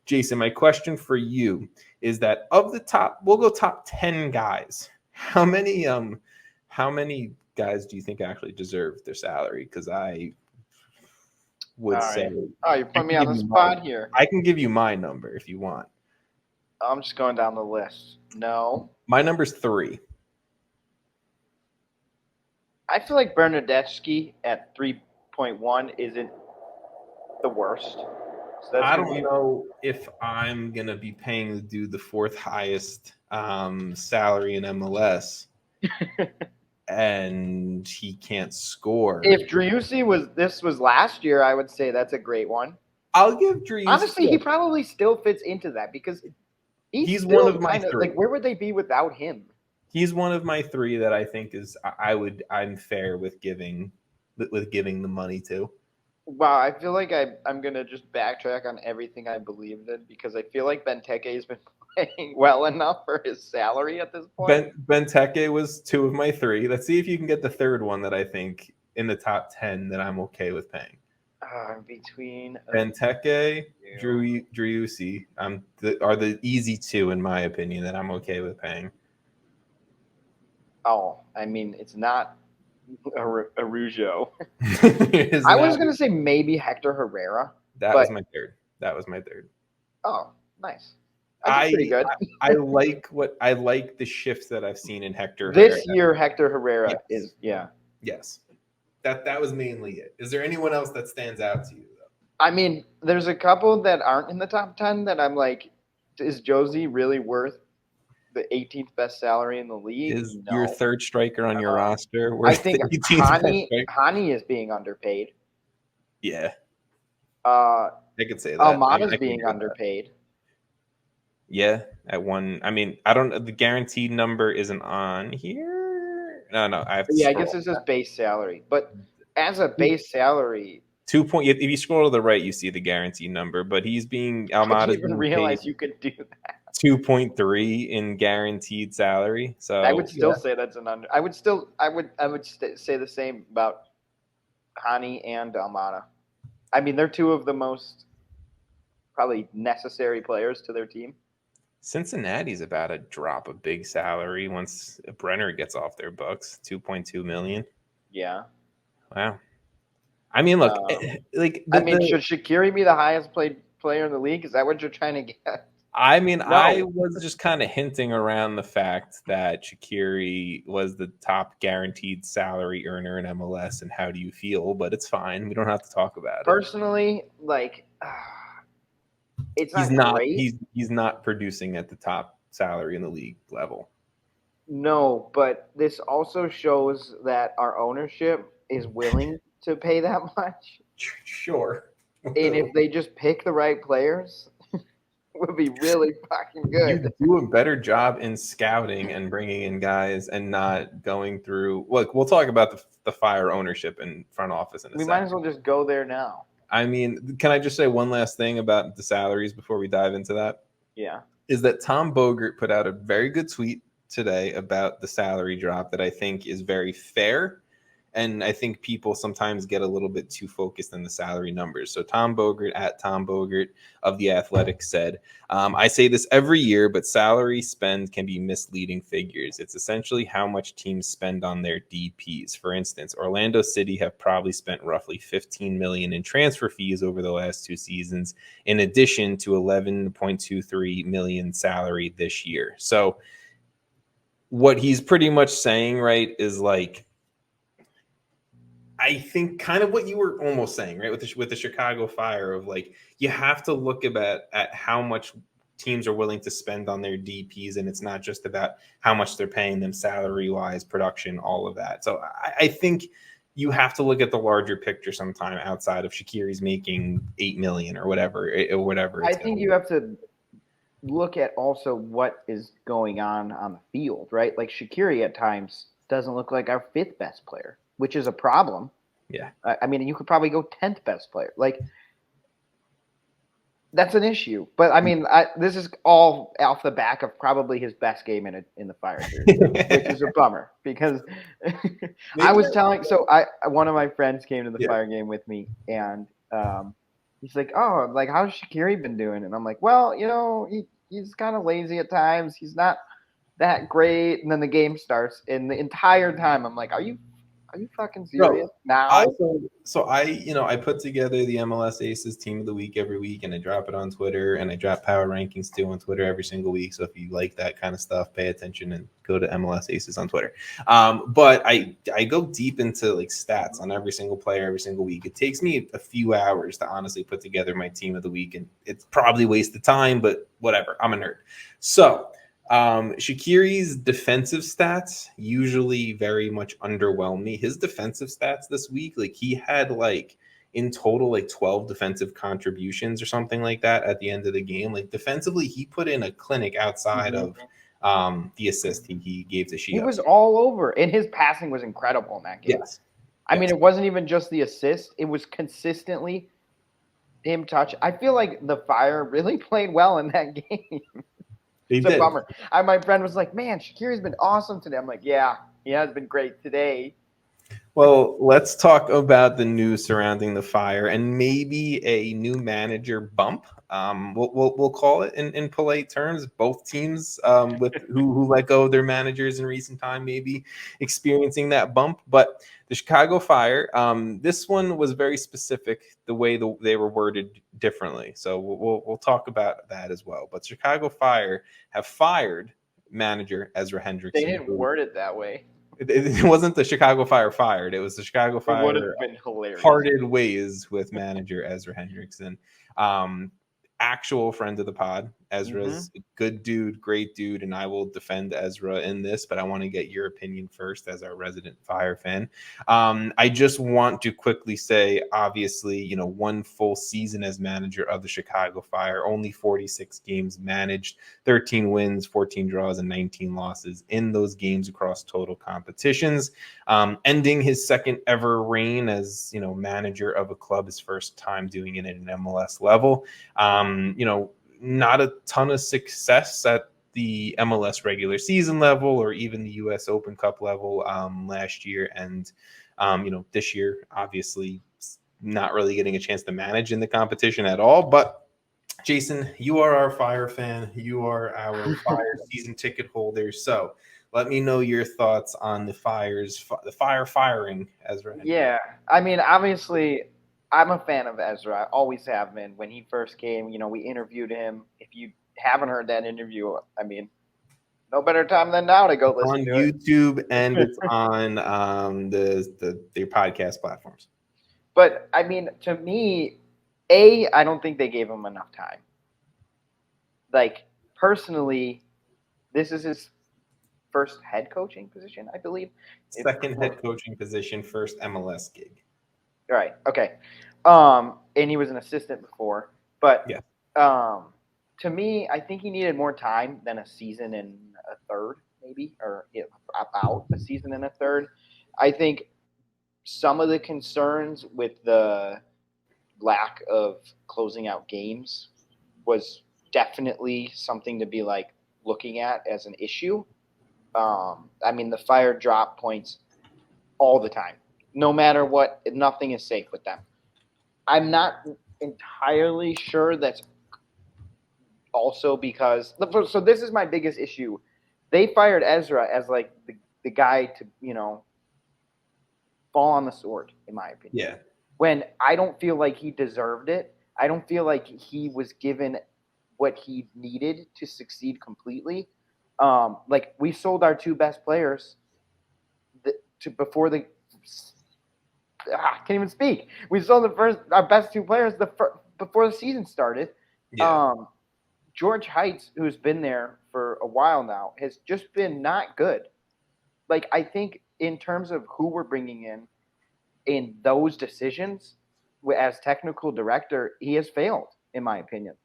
Jason, my question for you is that of the top, we'll go top 10 guys. How many guys do you think actually deserve their salary? Because I would say... Oh, you put me on the spot here. I can give you my number if you want. I'm just going down the list. No. My number's 3. I feel like Bernadeschi at 3.1 isn't the worst. So I don't know if I'm going to be paying the dude the 4th highest salary in MLS. And he can't score. If Driussi was last year, I would say that's a great one. I'll give Driussi. Honestly, he probably still fits into that because he's one of my 3. Like, where would they be without him? He's one of my 3 that I think I'm fair with giving the money to. Wow, I feel like I'm gonna just backtrack on everything I believed in because I feel like Benteke has been playing well enough for his salary at this point. Benteke was 2 of my 3. Let's see if you can get the 3rd one that I think in the top 10 that I'm okay with paying. Between Benteke, Driussi are the easy 2 in my opinion that I'm okay with paying. Oh, I mean, it's not Araujo. I was going to say maybe Hector Herrera. That was my 3rd. Oh, nice. That's pretty good. I like the shifts that I've seen in Hector this year. Hector Herrera is Yes. That was mainly it. Is there anyone else that stands out to you though? I mean, there's a couple that aren't in the top 10 that I'm like, is Josie really worth the 18th best salary in the league? Is your 3rd striker on your roster worth I think Hani is being underpaid. Yeah. I could say that. Almada's being underpaid. Yeah, at 1. I mean, I don't. The guaranteed number isn't on here. No. I guess it's his base salary. But as a base salary, 2 point. If you scroll to the right, you see the guaranteed number. But he's being Almada's. I didn't even realize you could do that. 2.3 in guaranteed salary. So I would still say that's an under. I would say the same about Hani and Almada. I mean, they're 2 of the most probably necessary players to their team. Cincinnati's about to drop a big salary once Brenner gets off their books, $2.2 million. Yeah. Wow. I mean, look, should Shaqiri be the highest paid player in the league? Is that what you're trying to get? I mean, no. I was just kind of hinting around the fact that Shaqiri was the top guaranteed salary earner in MLS, and how do you feel? But it's fine. We don't have to talk about it. Personally, it's not great. He's not producing at the top salary in the league level. No, but this also shows that our ownership is willing to pay that much. Sure. And if they just pick the right players, it would be really fucking good. You do a better job in scouting and bringing in guys and not going through. Look, we'll talk about the Fire ownership and front office in a second. We might as well just go there now. I mean, can I just say one last thing about the salaries before we dive into that? Yeah. Is that Tom Bogert put out a very good tweet today about the salary drop that I think is very fair. And I think people sometimes get a little bit too focused on the salary numbers. So Tom Bogert at Tom Bogert of The Athletic said, I say this every year, but salary spend can be misleading figures. It's essentially how much teams spend on their DPs. For instance, Orlando City have probably spent roughly $15 million in transfer fees over the last 2 seasons, in addition to $11.23 million salary this year. So what he's pretty much saying, right, is like, I think kind of what you were almost saying, right, with the Chicago Fire, of like, you have to look at how much teams are willing to spend on their DPs, and it's not just about how much they're paying them salary wise, production, all of that. So I think you have to look at the larger picture sometime outside of Shaqiri's making $8 million or whatever. I think you have to look at also what is going on the field, right? Like Shaqiri at times doesn't look like our 5th best player, which is a problem. Yeah. I mean, you could probably go 10th best player. Like, that's an issue. But, I mean, this is all off the back of probably his best game in the Fire series, which is a bummer because I was telling – so one of my friends came to the Fire game with me, and he's like, oh, like, how's Shaqiri been doing? And I'm like, well, you know, he's kind of lazy at times. He's not that great. And then the game starts, and the entire time I'm like, are you fucking serious? Now? I put together the MLS Aces Team of the Week every week, and I drop it on Twitter, and I drop power rankings too on Twitter every single week. So if you like that kind of stuff, pay attention and go to MLS Aces on Twitter. But I go deep into like stats on every single player every single week. It takes me a few hours to honestly put together my Team of the Week, and it's probably a waste of time, but whatever. I'm a nerd. So Shaqiri's defensive stats usually very much underwhelm me. His defensive stats this week, like, he had like in total like 12 defensive contributions or something like that at the end of the game. Like, defensively, he put in a clinic outside of the assist he gave to Shia. He was all over, and his passing was incredible in that game. Yes. I mean, it wasn't even just the assist; it was consistently him touch. I feel like the Fire really played well in that game. It's a bummer. My friend was like, man, Shaqiri's been awesome today. I'm like, yeah, he has been great today. Well, let's talk about the news surrounding the Fire and maybe a new manager bump. We'll call it in polite terms. Both teams with who let go of their managers in recent time maybe experiencing that bump. But the Chicago Fire, this one was very specific, the way they were worded differently. So we'll talk about that as well. But Chicago Fire have fired manager Ezra Hendrickson. They didn't word it that way. It wasn't the Chicago Fire fired. It was the Chicago Fire parted ways with manager Ezra Hendrickson. Actual friend of the pod. Ezra's a good dude, great dude, and I will defend Ezra in this, but I want to get your opinion first as our resident Fire fan. I just want to quickly say, obviously, one full season as manager of the Chicago Fire, only 46 games managed, 13 wins, 14 draws, and 19 losses in those games across total competitions, ending his second ever reign as, manager of a club, his first time doing it at an MLS level. Not a ton of success at the MLS regular season level or even the US Open Cup level last year. And, this year, obviously, not really getting a chance to manage in the competition at all. But Jason, you are our Fire fan. You are our Fire season ticket holder. So let me know your thoughts on the Fire firing Ezra. Yeah, I mean, obviously, I'm a fan of Ezra. I always have been. When he first came, we interviewed him. If you haven't heard that interview, I mean, no better time than now to go listen to it. On YouTube, and it's on their podcast platforms. But, I mean, to me, I don't think they gave him enough time. Like, personally, this is his first head coaching position, I believe. Second head coaching position, first MLS gig. Right. Okay. And he was an assistant before, but to me, I think he needed more time than a season and a third, maybe, or about a season and a third. I think some of the concerns with the lack of closing out games was definitely something to be like looking at as an issue. I mean, the Fire drop points all the time. No matter what, nothing is safe with them. I'm not entirely sure that's also because – so this is my biggest issue. They fired Ezra as like the guy to, fall on the sword, in my opinion. Yeah. When I don't feel like he deserved it. I don't feel like he was given what he needed to succeed completely. Like, we sold our two best players before the – can't even speak. We sold our best two players before the season started. Yeah. George Heights, who's been there for a while now, has just been not good. Like, I think in terms of who we're bringing in those decisions as technical director, he has failed, in my opinion.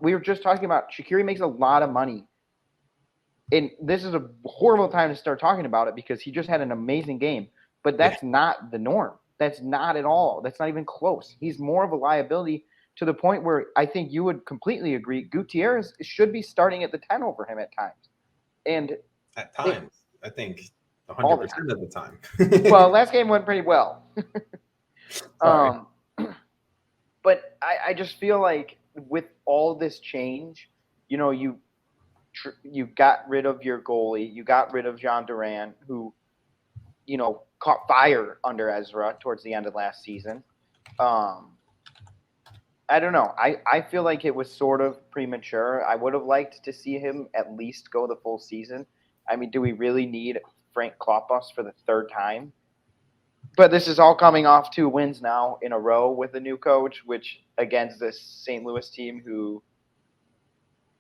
We were just talking about Shaqiri makes a lot of money. And this is a horrible time to start talking about it because he just had an amazing game. But that's not the norm. That's not at all. That's not even close. He's more of a liability to the point where I think you would completely agree. Gutierrez should be starting at the 10 over him at times. And at times, I think 100% of the time. Well, last game went pretty well. Sorry. But I just feel like with all this change, you got rid of your goalie, you got rid of Jean Duran, who, caught fire under Ezra towards the end of last season. I don't know. I feel like it was sort of premature. I would have liked to see him at least go the full season. I mean, do we really need Frank Kloppus for the third time? But this is all coming off 2 wins now in a row with a new coach, which against this St. Louis team who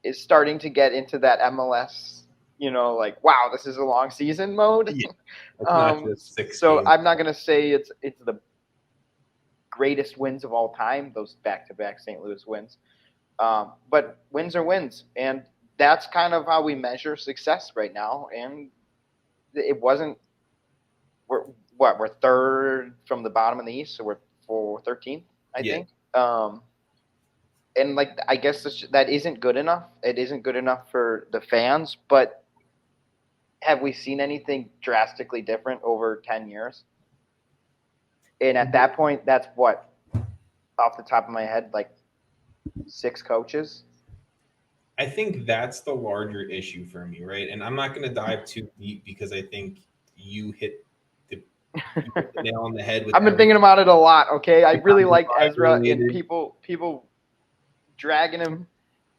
is starting to get into that MLS, like, wow, this is a long season mode. Yeah. It's not just 6 so games. I'm not going to say it's the greatest wins of all time, those back-to-back St. Louis wins. But wins are wins, and that's kind of how we measure success right now. And it wasn't – we're third from the bottom of the East, so we're 13th, I think. And, like, I guess that isn't good enough. It isn't good enough for the fans, but have we seen anything drastically different over 10 years? And at that point, that's what, off the top of my head, like 6 coaches? I think that's the larger issue for me, right? And I'm not going to dive too deep because I think you hit the nail on the head. I've been thinking about it a lot, okay? I really liked Ezra and people dragging him,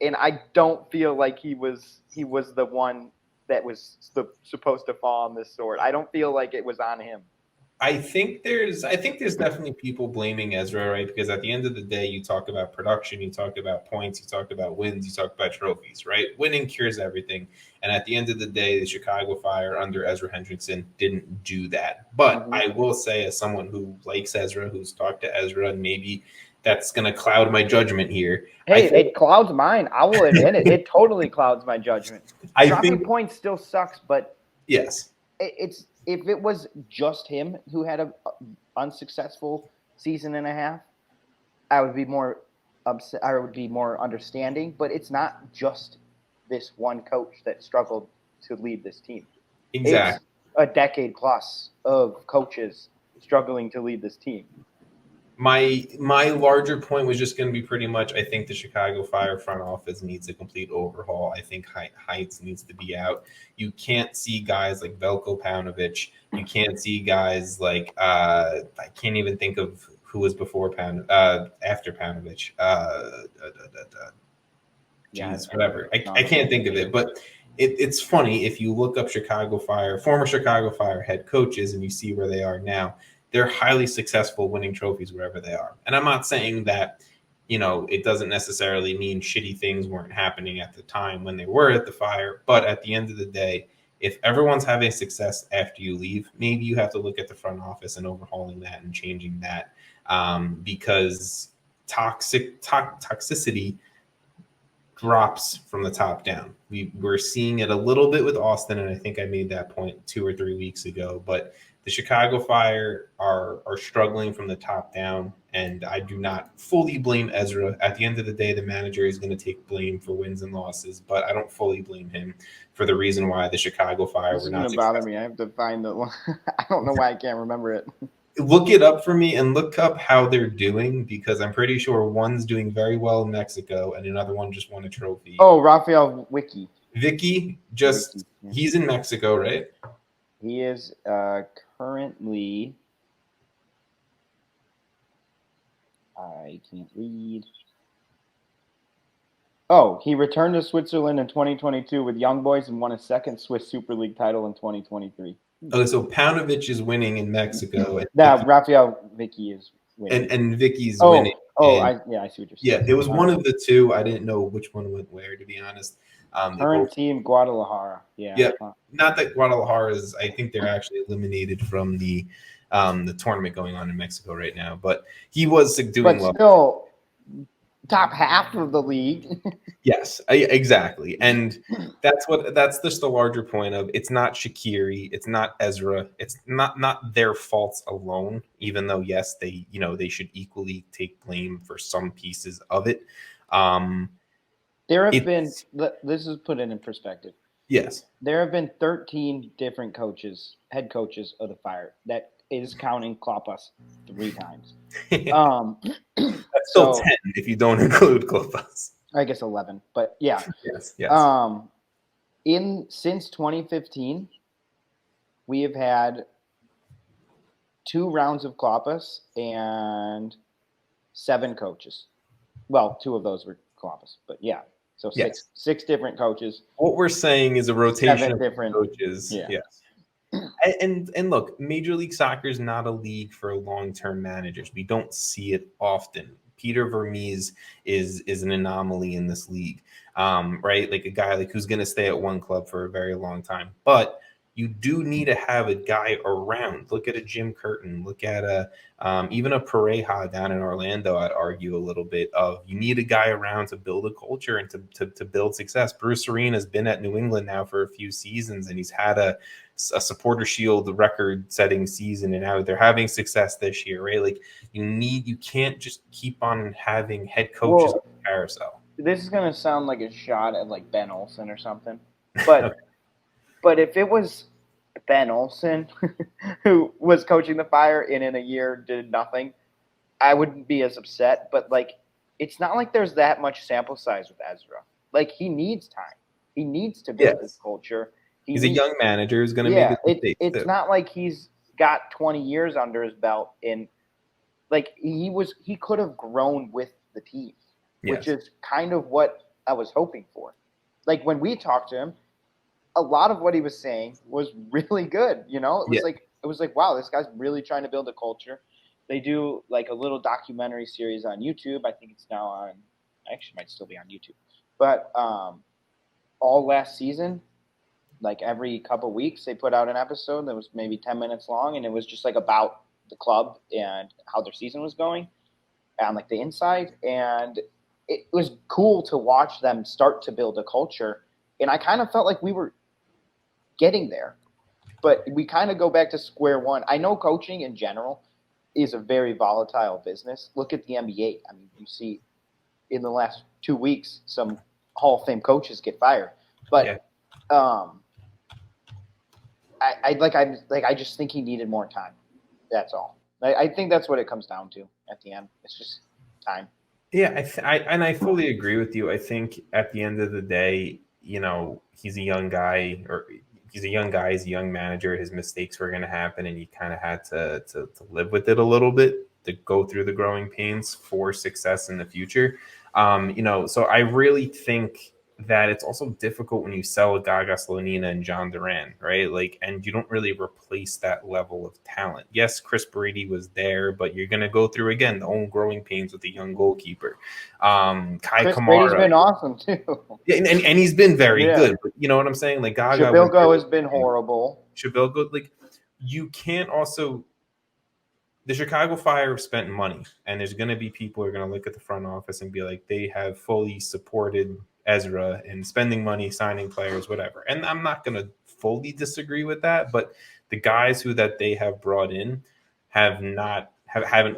and I don't feel like he was the one that was supposed to fall on this sword. I don't feel like it was on him. I think there's definitely people blaming Ezra, right? Because at the end of the day, you talk about production, you talk about points, you talk about wins, you talk about trophies, right? Winning cures everything. And at the end of the day, the Chicago Fire under Ezra Hendrickson didn't do that. But I will say, as someone who likes Ezra, who's talked to Ezra, and maybe that's going to cloud my judgment here. Hey, it clouds mine. I will admit it. It totally clouds my judgment. Dropping points still sucks, but yes, it's if it was just him who had a unsuccessful season and a half, I would be more upset. I would be more understanding. But it's not just this one coach that struggled to lead this team. Exactly, it's a decade plus of coaches struggling to lead this team. My larger point was just going to be pretty much, I think the Chicago Fire front office needs a complete overhaul. I think Heights needs to be out. You can't see guys like Veljko Paunovic. You can't see guys like I can't even think of who was before after Paunovic. Whatever. I can't think of it, but it's funny if you look up former Chicago Fire head coaches, and you see where they are now. They're highly successful winning trophies wherever they are. And I'm not saying that, it doesn't necessarily mean shitty things weren't happening at the time when they were at the Fire. But at the end of the day, if everyone's having success after you leave, maybe you have to look at the front office and overhauling that and changing that, because toxicity drops from the top down. We're seeing it a little bit with Austin, and I think I made that point 2 or 3 weeks ago. But the Chicago Fire are struggling from the top down, and I do not fully blame Ezra. At the end of the day, the manager is going to take blame for wins and losses, but I don't fully blame him for the reason why the Chicago Fire were not successful. This is going to bother me. I have to find the one. I don't know why I can't remember it. Look it up for me and look up how they're doing, because I'm pretty sure one's doing very well in Mexico and another one just won a trophy. Oh, Rafael Vicky, he's in Mexico, right? He is currently, I can't read. Oh, he returned to Switzerland in 2022 with Young Boys and won a second Swiss Super League title in 2023. Okay, so Paunovic is winning in Mexico, and Now Rafael Vicky is winning. and Vicky's winning. I see what you're saying. Yeah, it was one of the two. I didn't know which one went where, to be honest. They Current both, team Guadalajara. Yeah. yeah. Not that Guadalajara is. I think they're actually eliminated from the tournament going on in Mexico right now. But he was doing well. Still, top half of the league. Yes, exactly, and that's just the larger point of it's not Shaqiri, it's not Ezra, it's not their faults alone. Even though yes, they should equally take blame for some pieces of it. There have been. This is put it in perspective. Yes, there have been 13 different head coaches of the Fire. That is counting Klopas 3 times. That's still 10 if you don't include Klopas. I guess 11, but yeah. Yes. Since 2015, we have had 2 rounds of Klopas and 7 coaches. Well, 2 of those were Klopas, but yeah. So six different coaches. What we're saying is a rotation of different coaches. Yeah. Yes. And look, Major League Soccer is not a league for long-term managers. We don't see it often. Peter Vermees is an anomaly in this league, right? Like a guy who's going to stay at one club for a very long time. But you do need to have a guy around. Look at a Jim Curtin. Look at even a Pareja down in Orlando. I'd argue a little bit of you need a guy around to build a culture and to build success. Bruce Arena has been at New England now for a few seasons, and he's had a Supporter Shield record-setting season, and now they're having success this year, right? Like you can't just keep on having head coaches on the carousel. This is gonna sound like a shot at like Ben Olsen or something, but. Okay. But if it was Ben Olsen who was coaching the Fire and in a year did nothing, I wouldn't be as upset. But it's not like there's that much sample size with Ezra. He needs time. He needs to build his culture. He's a young manager who's going to make a mistake. It's not like he's got 20 years under his belt, and he could have grown with the team, which is kind of what I was hoping for. When we talked to him, a lot of what he was saying was really good. It was like, wow, this guy's really trying to build a culture. They do a little documentary series on YouTube. I think it's now on, actually might still be on YouTube, but all last season, every couple weeks they put out an episode that was maybe 10 minutes long. And it was just about the club and how their season was going and the inside. And it was cool to watch them start to build a culture. And I kind of felt like we were getting there, but we kind of go back to square one. I know coaching in general is a very volatile business. Look at the NBA. I mean, you see in the last 2 weeks, some Hall of Fame coaches get fired, but I just think he needed more time. That's all. I think that's what it comes down to at the end. It's just time. Yeah, I fully agree with you. I think at the end of the day, he's a young guy, he's a young manager. His mistakes were going to happen, and he kind of had to live with it a little bit, to go through the growing pains for success in the future. So I really think that it's also difficult when you sell a Gaga Slonina and John Duran, right? And you don't really replace that level of talent. Yes, Chris Brady was there, but you're going to go through, again, the own growing pains with a young goalkeeper. Chris Kamara. Brady's been awesome, too. Yeah, and he's been very good. But you know what I'm saying? Gaga. Shabilko has been horrible. Shabilko, you can't also... The Chicago Fire have spent money, and there's going to be people who are going to look at the front office and be like, they have fully supported Ezra and spending money, signing players, whatever. And I'm not going to fully disagree with that, but the guys that they have brought in haven't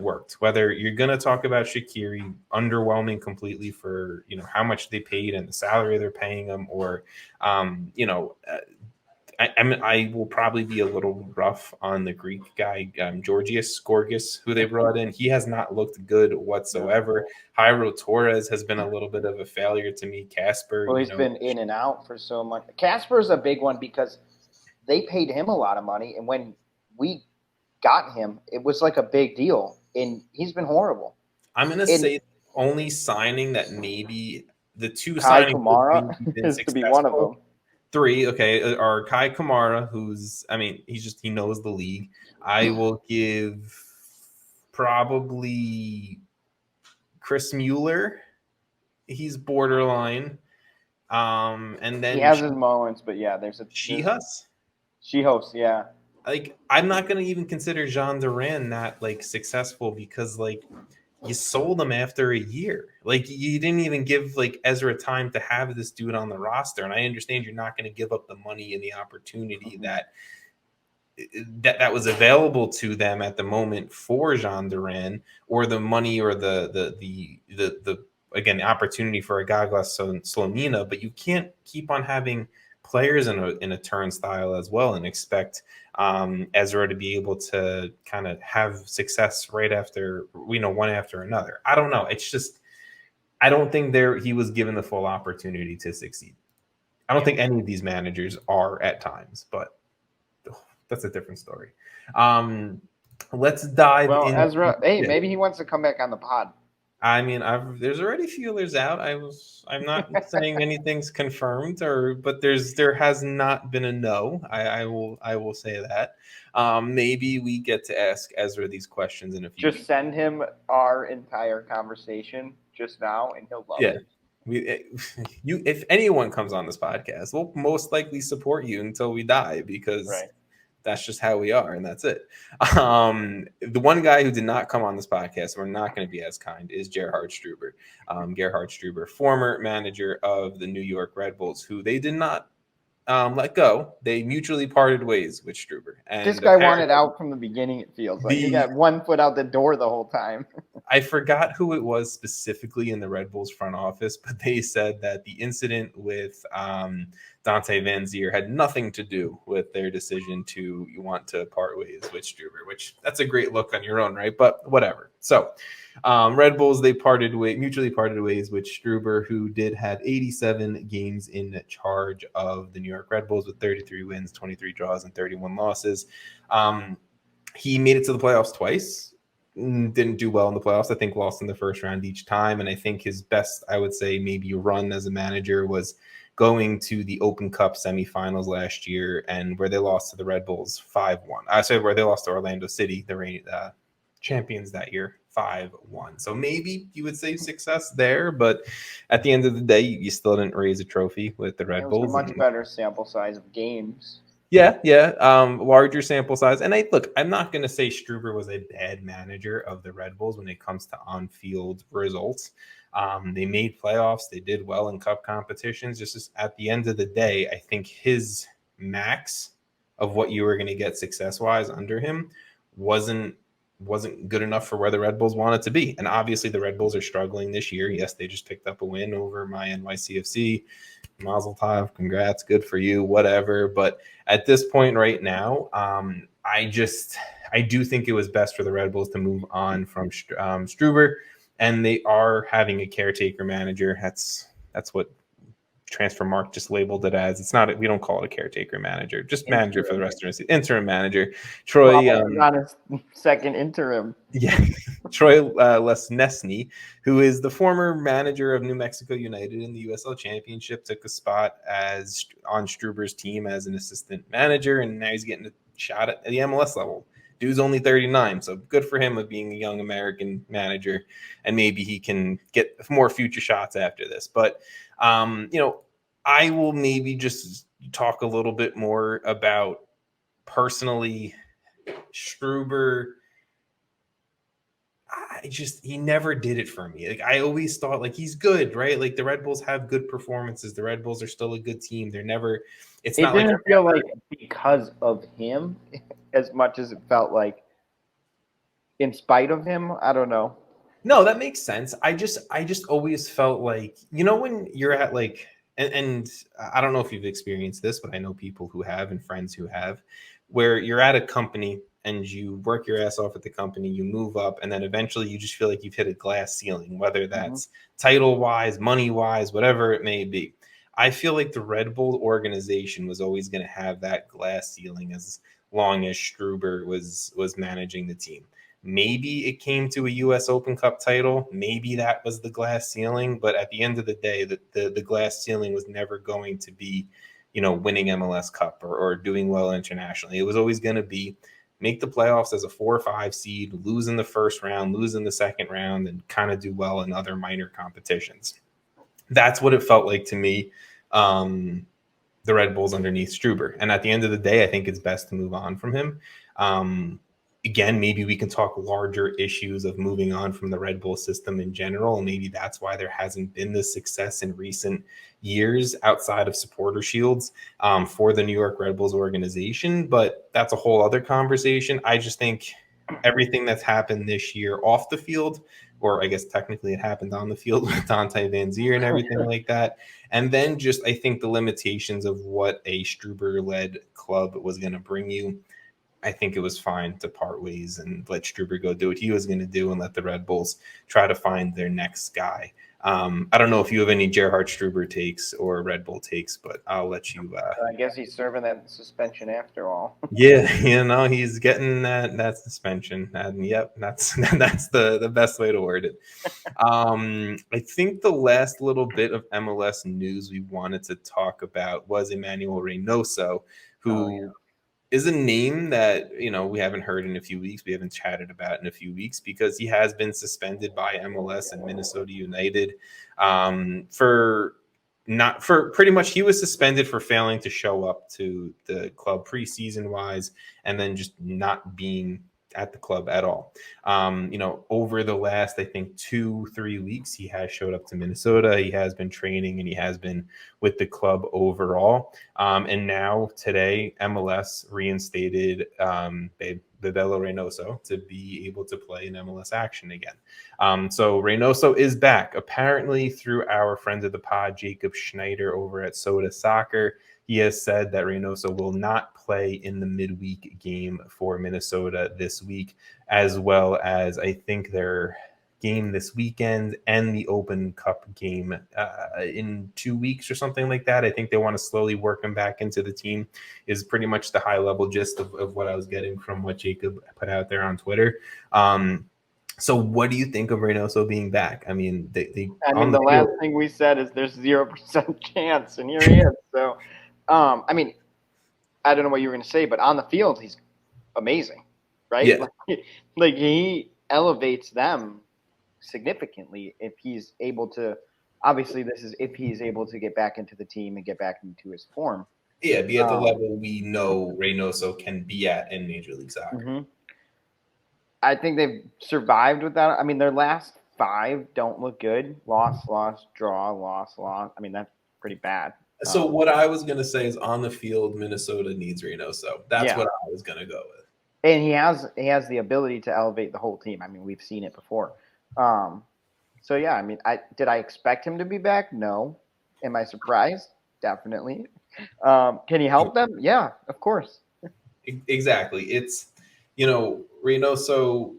worked. Whether you're going to talk about Shaqiri, underwhelming completely for how much they paid and the salary they're paying him, or I will probably be a little rough on the Greek guy, Georgios Gorgis, who they brought in. He has not looked good whatsoever. Jairo Torres has been a little bit of a failure to me. Casper. Well, he's been in and out for so much. Casper's a big one because they paid him a lot of money. And when we got him, it was a big deal. And he's been horrible. I'm going to say the only signing that maybe the two Kai signings Kamara is to be one of them. Three, okay, are Kai Kamara, he knows the league. I will give probably Chris Mueller. He's borderline. And He then has his moments, but yeah, there's Shihus. she hosts, yeah. Like, I'm not gonna even consider Jean Duran that like successful because like you sold him after a year. Like you didn't even give like Ezra time to have this dude on the roster. And I understand you're not going to give up the money and the opportunity that was available to them at the moment for Jean Duran, or the money or the again the opportunity for a Gaglas Slonina, but you can't keep on having players in a turnstile as well and expect Ezra to be able to kind of have success right after one after another. I don't know. It's just I don't think he was given the full opportunity to succeed. I don't think any of these managers are at times, but that's a different story. Let's dive in. Ezra, hey, maybe he wants to come back on the pod. I mean, there's already feelers out. I'm not saying anything's confirmed, but there has not been a no. I will say that. Maybe we get to ask Ezra these questions in a few. Just send him our entire conversation just now, and he'll love it. If anyone comes on this podcast, we'll most likely support you until we die because that's just how we are, and that's it. The one guy who did not come on this podcast, we're not going to be as kind, is Gerhard Struber. Gerhard Struber, former manager of the New York Red Bulls, who they did not let go. They mutually parted ways with Struber. And this guy wanted out from the beginning, it feels like. He got one foot out the door the whole time. I forgot who it was specifically in the Red Bulls front office, but they said that the incident with Dante Van Zier had nothing to do with their decision to want to part ways with Struber, which that's a great look on your own, right? But whatever. So Red Bulls, they mutually parted ways with Struber, who did have 87 games in charge of the New York Red Bulls with 33 wins, 23 draws, and 31 losses. He made it to the playoffs twice. Didn't do well in the playoffs. I think lost in the first round each time. And I think his best, I would say, maybe run as a manager was going to the Open Cup semifinals last year, and where they lost to the Red Bulls 5-1. I say where they lost to Orlando City, the champions that year, 5-1. So maybe you would say success there, but at the end of the day, you still didn't raise a trophy with the Red Bulls. It was a much better sample size of games. Yeah. Larger sample size. And I'm not going to say Struber was a bad manager of the Red Bulls when it comes to on-field results. They made playoffs. They did well in cup competitions. Just at the end of the day, I think his max of what you were going to get success-wise under him wasn't good enough for where the Red Bulls wanted to be. And obviously the Red Bulls are struggling this year. Yes, they just picked up a win over my NYCFC. Mazel tov, congrats, good for you, whatever. But at this point right now, I do think it was best for the Red Bulls to move on from Struber, and they are having a caretaker manager. That's what Transfermarkt just labeled it as. It's not. We don't call it a caretaker manager, just manager for the rest of the season. Interim manager. Troy on his second interim. Yeah, Troy Lesnesny, who is the former manager of New Mexico United in the USL Championship, took a spot on Struber's team as an assistant manager, and now he's getting a shot at the MLS level. Dude's only 39, so good for him of being a young American manager, and maybe he can get more future shots after this. But I will maybe just talk a little bit more about personally Struber. He never did it for me. Like, I always thought, like, he's good, right? Like, the Red Bulls have good performances. The Red Bulls are still a good team. It didn't feel like because of him as much as it felt like in spite of him. I don't know. No, that makes sense. I just always felt like, when you're at like, and I don't know if you've experienced this, but I know people who have and friends who have, where you're at a company and you work your ass off at the company, you move up, and then eventually you just feel like you've hit a glass ceiling, whether that's title-wise, money-wise, whatever it may be. I feel like the Red Bull organization was always going to have that glass ceiling as long as Struber was managing the team. Maybe it came to a U.S. Open Cup title. Maybe that was the glass ceiling. But at the end of the day, the glass ceiling was never going to be winning MLS Cup or doing well internationally. It was always going to be make the playoffs as a 4 or 5 seed, lose in the first round, lose in the second round, and kind of do well in other minor competitions. That's what it felt like to me, the Red Bulls underneath Struber. And at the end of the day, I think it's best to move on from him. Again, maybe we can talk larger issues of moving on from the Red Bull system in general. And maybe that's why there hasn't been the success in recent years outside of supporter shields for the New York Red Bulls organization. But that's a whole other conversation. I just think everything that's happened this year off the field, or I guess technically it happened on the field with Dante Van Zier and everything like that. And then just I think the limitations of what a Struber-led club was going to bring you. I think it was fine to part ways and let Struber go do what he was going to do and let the Red Bulls try to find their next guy. I don't know if you have any Gerhard Struber takes or Red Bull takes, but I'll let you. I guess he's serving that suspension after all. Yeah, he's getting that suspension, and yep, that's the best way to word it. I think the last little bit of MLS news we wanted to talk about was Emmanuel Reynoso, who is a name that, we haven't heard in a few weeks. We haven't chatted about in a few weeks because he has been suspended by MLS and Minnesota United for pretty much he was suspended for failing to show up to the club preseason wise and then just not being at the club at all. Over the last, I think 2-3 weeks, he has showed up to Minnesota. He has been training and he has been with the club overall. And now today, MLS reinstated Bebelo Reynoso to be able to play in MLS action again. So Reynoso is back, apparently through our friend of the pod, Jacob Schneider over at Soda Soccer. He has said that Reynoso will not play in the midweek game for Minnesota this week, as well as I think their game this weekend and the Open Cup game in 2 weeks or something like that. I think they want to slowly work him back into the team is pretty much the high level gist of what I was getting from what Jacob put out there on Twitter. So what do you think of Reynoso being back? I mean, the last thing we said is there's 0% chance, and here he is. So, I don't know what you were going to say, but on the field, he's amazing, right? Yeah. Like he elevates them significantly if he's able to. Obviously, this is if he's able to get back into the team and get back into his form. Yeah, be at the level we know Reynoso can be at in Major League Soccer. Mm-hmm. I think they've survived without. I mean, their last 5 don't look good. Loss, draw, loss. I mean, that's pretty bad. So what I was going to say is on the field, Minnesota needs Reynoso. That's what I was going to go with. And he has the ability to elevate the whole team. I mean, we've seen it before. So, yeah, I mean, did I expect him to be back? No. Am I surprised? Definitely. Can he help them? Yeah, of course. Exactly. It's, Reynoso,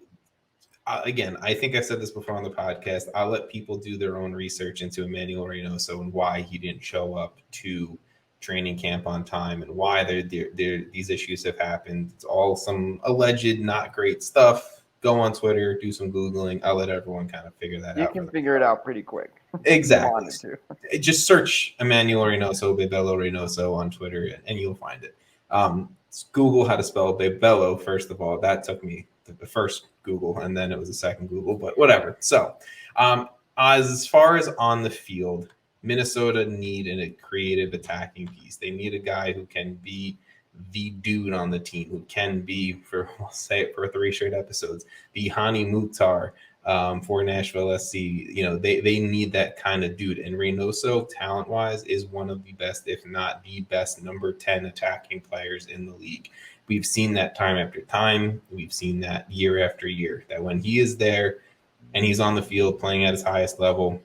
again, I think I said this before on the podcast. I'll let people do their own research into Emmanuel Reynoso and why he didn't show up to training camp on time and why these issues have happened. It's all some alleged not great stuff. Go on Twitter, do some Googling. I'll let everyone kind of figure that out. You can figure it out pretty quick. Exactly. Just search Emmanuel Reynoso, Bebelo Reynoso on Twitter, and you'll find it. Google how to spell Bebelo, first of all. That took me the first Google, and then it was the second Google, but whatever. So as far as on the field, Minnesota need a creative attacking piece. They need a guy who can be the dude on the team, who can be, I'll say it for 3 straight episodes, the Hani Mukhtar for Nashville SC. They need that kind of dude. And Reynoso, talent-wise, is one of the best, if not the best, number 10 attacking players in the league. We've seen that time after time. We've seen that year after year, that when he is there and he's on the field playing at his highest level,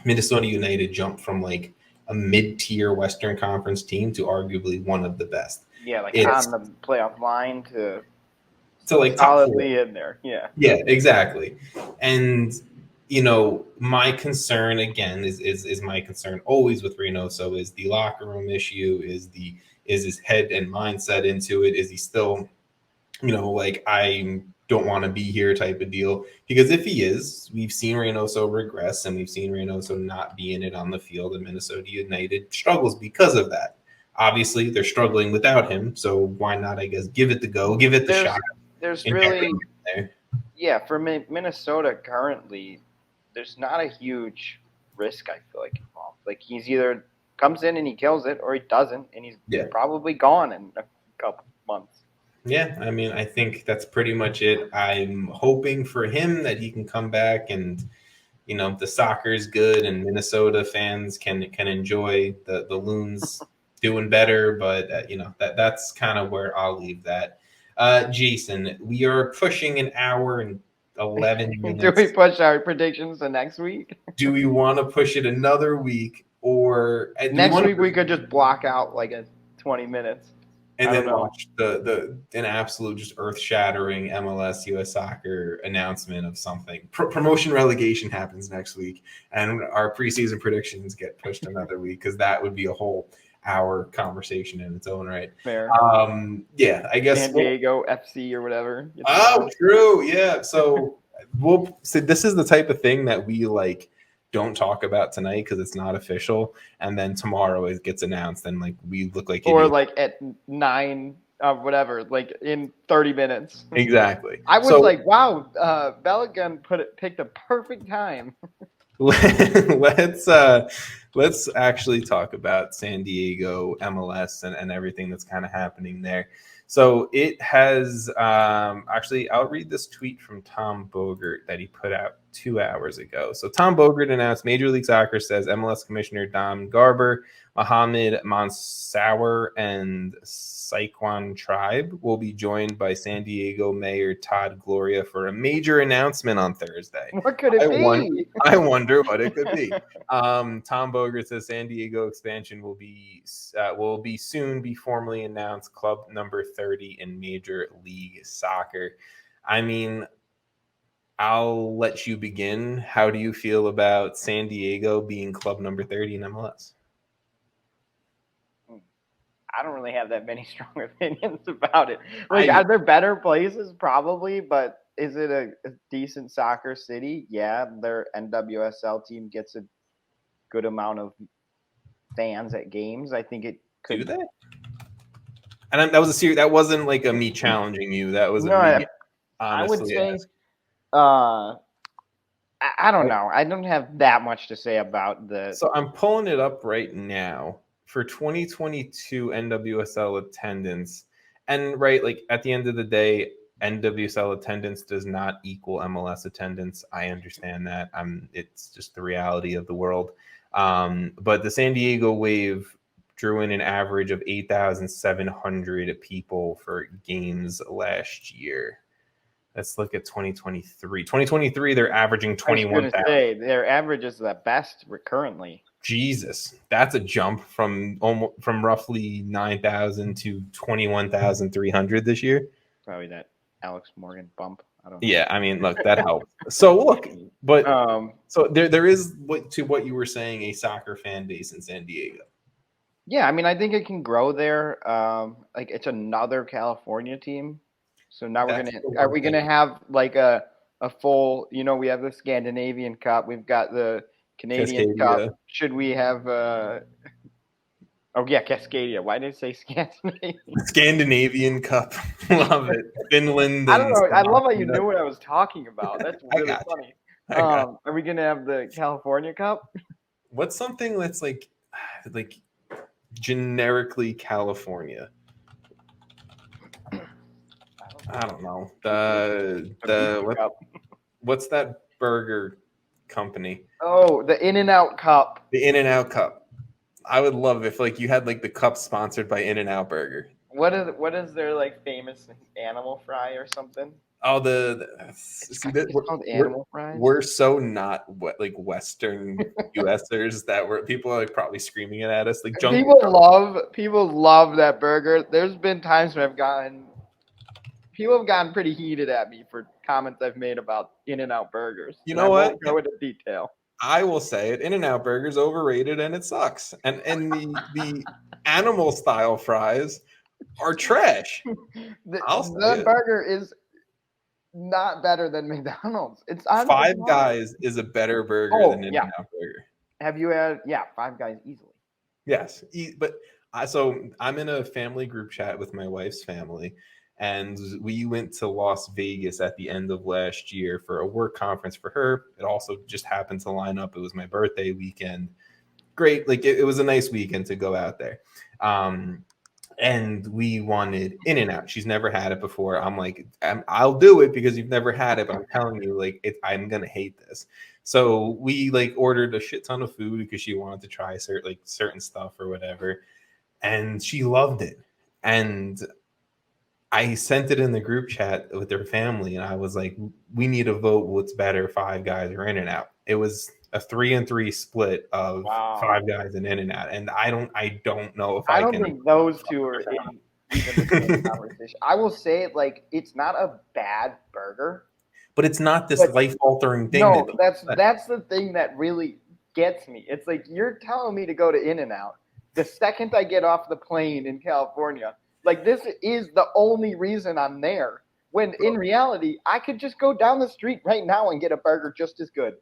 Minnesota United jumped from like a mid-tier Western Conference team to arguably one of the best. Yeah, on the playoff line to like solidly in there. Yeah. Yeah, exactly. And my concern again is my concern always with Reynoso is the locker room issue, is his head and mindset into it. Is he still, I don't want to be here type of deal? Because if he is, we've seen Reynoso regress and we've seen Reynoso not be in it on the field, and Minnesota United struggles because of that. Obviously, they're struggling without him, so why not, I guess, give it the go, give it the shot. There's and really, get him there. yeah, for Minnesota currently, there's not a huge risk, I feel like, involved. Like, he's either comes in and he kills it, or he doesn't, and he's probably gone in a couple months. Yeah, I mean, I think that's pretty much it. I'm hoping for him that he can come back and, you know, the soccer is good and Minnesota fans can enjoy the Loons doing better. But, you know, that's kind of where I'll leave that. Jason, we are pushing an hour and 11 minutes. Do we push our predictions to next week? Do we want to push it another week? Or next week we could just block out like a 20 minutes. And then watch an absolute just earth-shattering MLS US Soccer announcement of something. Promotion relegation happens next week, and our preseason predictions get pushed another week because that would be a whole hour conversation in its own right. Fair. Yeah, I guess San Diego FC or whatever. Oh, true. Yeah. So this is the type of thing that we like don't talk about tonight because it's not official, and then tomorrow it gets announced and like we look like or like at 9 whatever, like in 30 minutes. Exactly. I was like, wow, Balogun picked a perfect time. Let's actually talk about San Diego MLS and everything that's kind of happening there. So it has actually, I'll read this tweet from Tom Bogert that he put out 2 hours ago. So Tom Bogert announced Major League Soccer says MLS Commissioner Don Garber, Mohamed Mansour, and Saquon Tribe will be joined by San Diego Mayor Todd Gloria for a major announcement on Thursday. What could it be? I wonder what it could be. Tom Bogert says San Diego expansion will soon be formally announced, club number 30 in Major League Soccer. I mean, I'll let you begin. How do you feel about San Diego being club number 30 in MLS? I don't really have that many strong opinions about it. Like, are there better places? Probably, but is it a decent soccer city? Yeah, their NWSL team gets a good amount of fans at games. I think it could. Do they? And that was a serious. That wasn't like a me challenging you. That was I would say. I don't know. I don't have that much to say about the. So I'm pulling it up right now for 2022 NWSL attendance, and like at the end of the day, NWSL attendance does not equal MLS attendance. I understand that. It's just the reality of the world. But the San Diego Wave drew in an average of 8,700 people for games last year. Let's look at 2023. 2023, they're averaging 21,000. Their average is the best currently. Jesus, that's a jump from roughly 9,000 to 21,300 this year. Probably that Alex Morgan bump. I don't know. Yeah, I mean, look, that helps. So look, but so there is to what you were saying, a soccer fan base in San Diego. Yeah, I mean, I think it can grow there. Like it's another California team. So now are we gonna have like a full, we have the Scandinavian Cup, we've got the Canadian Cup. Should we have Cascadia. Why did I say Scandinavian? Scandinavian Cup. Love it. Finland. I don't know. I love how you knew what I was talking about. That's really funny. Are we gonna have the California Cup? What's something that's like generically California? I don't know. What's that burger company? Oh, the In-N-Out Cup. The In-N-Out Cup. I would love if like you had like the cup sponsored by In-N-Out Burger. What is their like famous animal fry or something? Oh, called animal fries. We're so not Western USers that people are like probably screaming it at us. Like people love that burger. There's been times when people have gotten pretty heated at me for comments I've made about In-N-Out burgers. You know what? I won't go into detail. I will say it. In-N-Out burger's overrated and it sucks. And the animal style fries are trash. The burger is not better than McDonald's. It's Five Guys is a better burger than In-N-Out burger. Have you had Five Guys easily? Yes, but So I'm in a family group chat with my wife's family, and we went to Las Vegas at the end of last year for a work conference for her. It also just happened to line up. It was my birthday weekend. Great. Like it was a nice weekend to go out there. And we wanted In-N-Out. She's never had it before. I'm like, I'll do it because you've never had it, but I'm telling you, like, I'm gonna hate this. So we like ordered a shit ton of food because she wanted to try certain stuff or whatever, and she loved it. And I sent it in the group chat with their family, and I was like, we need to vote what's better, Five Guys or In-N-Out. It was a 3-3 split of Five Guys and In-N-Out, and I don't know if I don't can. think those two are in even the same conversation. I will say, like, it's not a bad burger, but it's not this life-altering thing. No, that's the thing that really gets me. It's like you're telling me to go to In-N-Out the second I get off the plane in California. Like, this is the only reason I'm there. When in reality, I could just go down the street right now and get a burger just as good.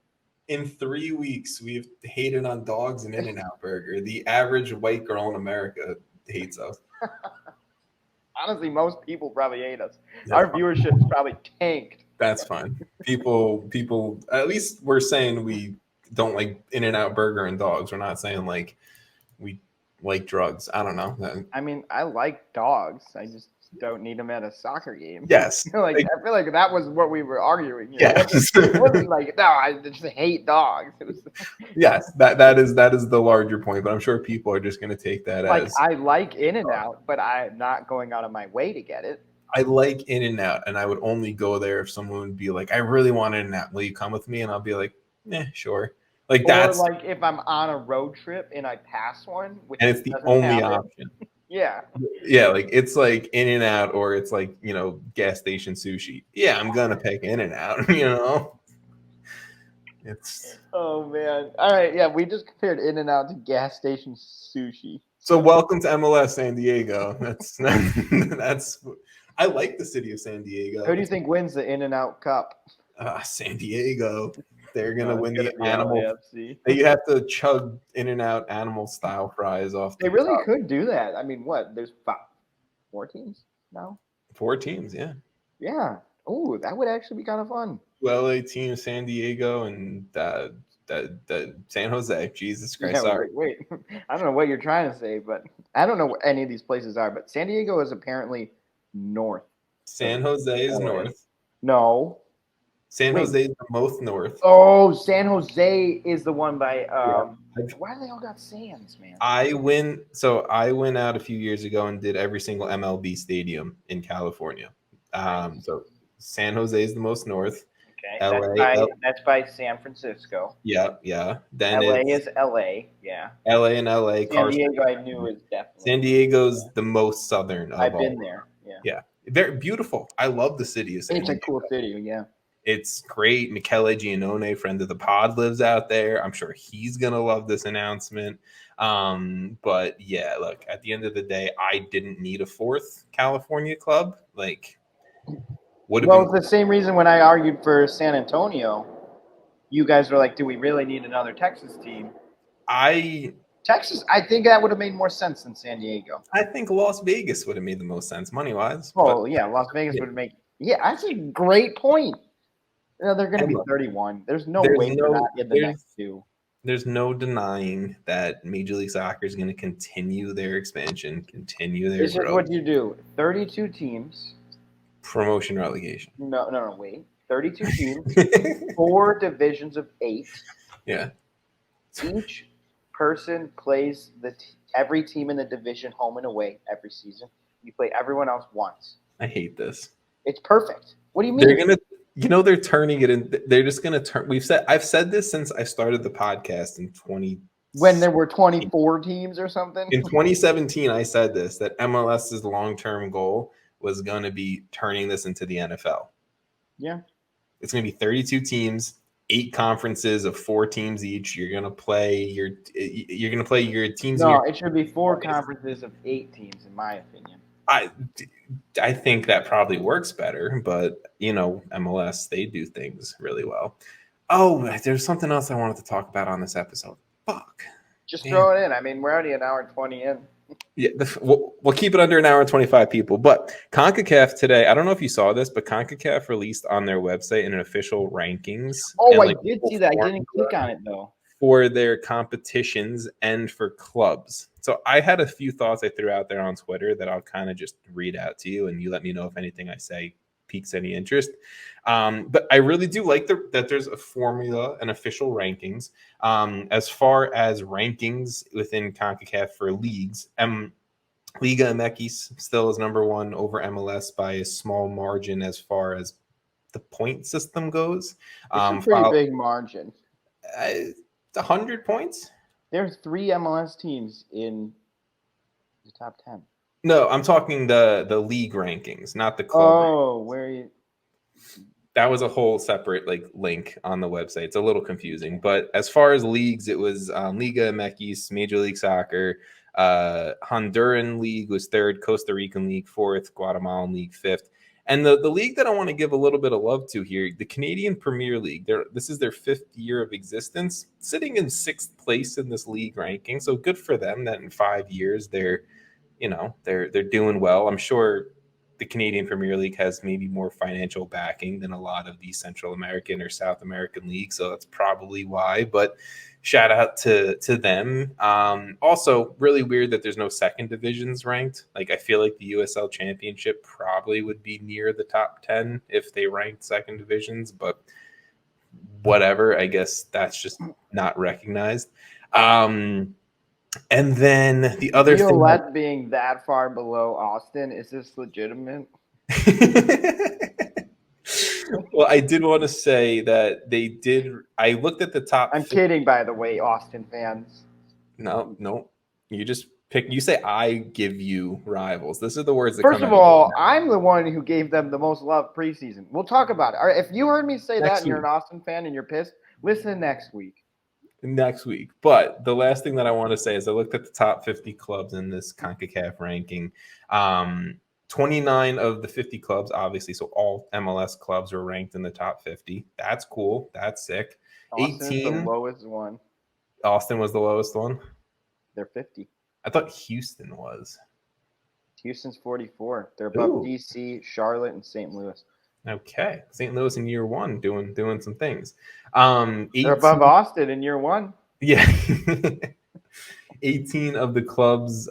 In 3 weeks, we've hated on dogs and In-N-Out Burger. The average white girl in America hates us. Honestly, most people probably hate us. Our viewership is probably tanked. That's fine. People, at least we're saying we don't like In-N-Out Burger and dogs. We're not saying like we like drugs. I don't know. I mean, I like dogs. I just don't need them at a soccer game. Yes. I feel like that was what we were arguing here. Yes. It wasn't like, no, I just hate dogs. It was, yes, that is the larger point, but I'm sure people are just going to take that like, as I like In-N-Out, but I'm not going out of my way to get it. I like In-N-Out, and I would only go there if someone would be like, I really want In-N-Out. Will you come with me? And I'll be like, sure. Like, that's like if I'm on a road trip and I pass one, and it's the only option. Yeah. Yeah, like it's like In-N-Out, or it's like, gas station sushi. Yeah, I'm gonna pick In-N-Out, It's oh man. All right, yeah, we just compared In-N-Out to gas station sushi. So welcome to MLS San Diego. That's I like the city of San Diego. Who do you think wins the In-N-Out Cup? San Diego. They're gonna win the animal. LAFC. You have to chug In-N-Out animal style fries off. They really could do that. I mean, what? There's 4 teams now. 4 teams, yeah. Yeah. Oh, that would actually be kind of fun. 2 LA teams, San Diego, and the San Jose. Jesus Christ! Yeah, sorry. Wait. I don't know what you're trying to say, but I don't know what any of these places are. But San Diego is apparently north. San Jose is north. No. San Jose is the most north. Oh, San Jose is the one by why do they all got Sands, man? I went out a few years ago and did every single MLB stadium in California. So San Jose is the most north. Okay, that's by San Francisco. Yeah. Then LA is LA, yeah. LA and LA. San Diego, I knew is definitely. San Diego's the most southern. I've been there. Yeah. Very beautiful. I love the city of San Diego. It's a cool city, yeah. It's great. Michele Giannone, friend of the pod, lives out there. I'm sure he's going to love this announcement. But yeah, look, at the end of the day, I didn't need a 4th California club. Like, it's the same reason when I argued for San Antonio, you guys were like, do we really need another Texas team? Texas, I think that would have made more sense than San Diego. I think Las Vegas would have made the most sense money-wise. Oh, yeah, Las Vegas would make – yeah, that's a great point. They're going to be 31. There's no way they're not in the next 2. There's no denying that Major League Soccer is going to continue their expansion, continue their growth. This is what you do. 32 teams. Promotion relegation. No, wait. 32 teams, 4 divisions of 8. Yeah. Each person plays every team in the division home and away every season. You play everyone else once. I hate this. It's perfect. What do you mean? They're going to they're turning it in. They're just going to turn. I've said this since I started the podcast in 20. When there were 24 teams or something. In 2017, I said this, that MLS's long-term goal was going to be turning this into the NFL. Yeah. It's going to be 32 teams, 8 conferences of 4 teams each. You're going to play your teams. No, it should be 4 conferences of 8 teams, in my opinion. I think that probably works better, but MLS, they do things really well. Oh, there's something else I wanted to talk about on this episode. Fuck. Just throw it in. I mean, we're already an hour and 20 in. Yeah, we'll keep it under an hour and 25 people. But CONCACAF today, I don't know if you saw this, but CONCACAF released on their website an official rankings Oh, and I like did see that. I didn't click on it though. for their competitions and for clubs. So I had a few thoughts I threw out there on Twitter that I'll kind of just read out to you, and you let me know if anything I say piques any interest. But I really do like that there's a formula and official rankings. As far as rankings within CONCACAF for leagues, Liga MX still is number one over MLS by a small margin as far as the point system goes. It's a pretty big margin. 100 points? There's 3 MLS teams in the top 10. No, I'm talking the league rankings, not the club. Oh, where you? That was a whole separate like link on the website. It's a little confusing, but as far as leagues, it was Liga MX, Major League Soccer, Honduran League was third, Costa Rican League fourth, Guatemalan League fifth. And the league that I want to give a little bit of love to here, the Canadian Premier League, this is their 5th year of existence, sitting in 6th place in this league ranking. So good for them that in 5 years they're doing well. I'm sure the Canadian Premier League has maybe more financial backing than a lot of these Central American or South American leagues, so that's probably why. But shout out to them. Also, really weird that there's no second divisions ranked. Like, I feel like the USL Championship probably would be near the top 10 if they ranked second divisions, but whatever. I guess that's just not recognized. And then the other thing, Violette being that far below Austin, is this legitimate? Well, I did want to say that they did. I looked at the top. I'm kidding, by the way, Austin fans. No. You just pick. You say I give you rivals. This is the words that First come of out all, I'm the one who gave them the most love preseason. We'll talk about it. All right, if you heard me say Next that and you're week. an Austin fan and you're pissed, listen next week. But the last thing that I want to say is I looked at the top 50 clubs in this CONCACAF ranking. 29 of the 50 clubs, obviously, so all MLS clubs are ranked in the top 50. That's cool. That's sick. Austin is the lowest one. Austin was the lowest one? They're 50. I thought Houston was. Houston's 44. They're above DC, Charlotte, and St. Louis. Okay. St. Louis in year one doing some things. They're above Austin in year one. Yeah. 18 of the clubs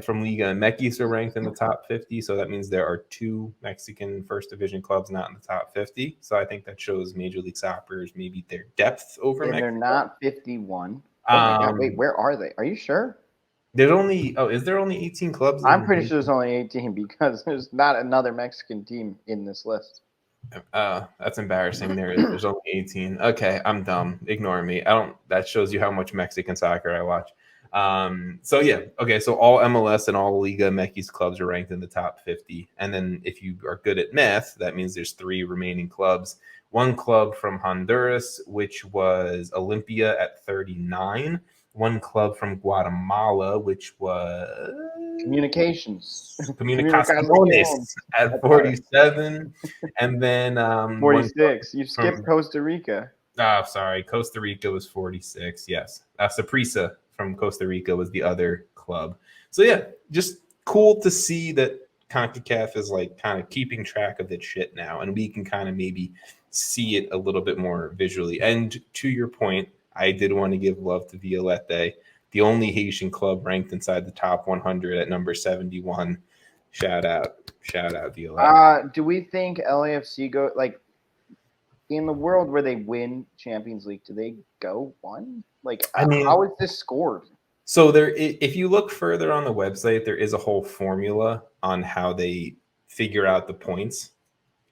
from Liga MX are ranked in the top 50. So that means there are 2 Mexican first division clubs not in the top 50. So I think that shows Major League Soccer's maybe their depth over and Mexico. They're not 51. Oh my God. Wait, where are they? Are you sure? There's only is there only 18 clubs? I'm pretty sure there's only 18 because there's not another Mexican team in this list. That's embarrassing. There's only 18. Okay, I'm dumb. Ignore me. That shows you how much Mexican soccer I watch. So yeah, okay. So all MLS and all Liga MX clubs are ranked in the top 50. And then if you are good at math, that means there's 3 remaining clubs. 1 club from Honduras, which was Olympia at 39. 1 club from Guatemala, which was Comunicaciones at 47, and then 46. You skipped Costa Rica. Oh, sorry, Costa Rica was 46. Yes, Saprissa from Costa Rica was the other club. So yeah, just cool to see that CONCACAF is like kind of keeping track of its shit now, and we can kind of maybe see it a little bit more visually. And to your point, I did want to give love to Violette, the only Haitian club ranked inside the top 100 at number 71. Shout out, Violette. Do we think LAFC go like in the world where they win Champions League? Do they go 1? Like, I mean, how is this scored? So if you look further on the website, there is a whole formula on how they figure out the points.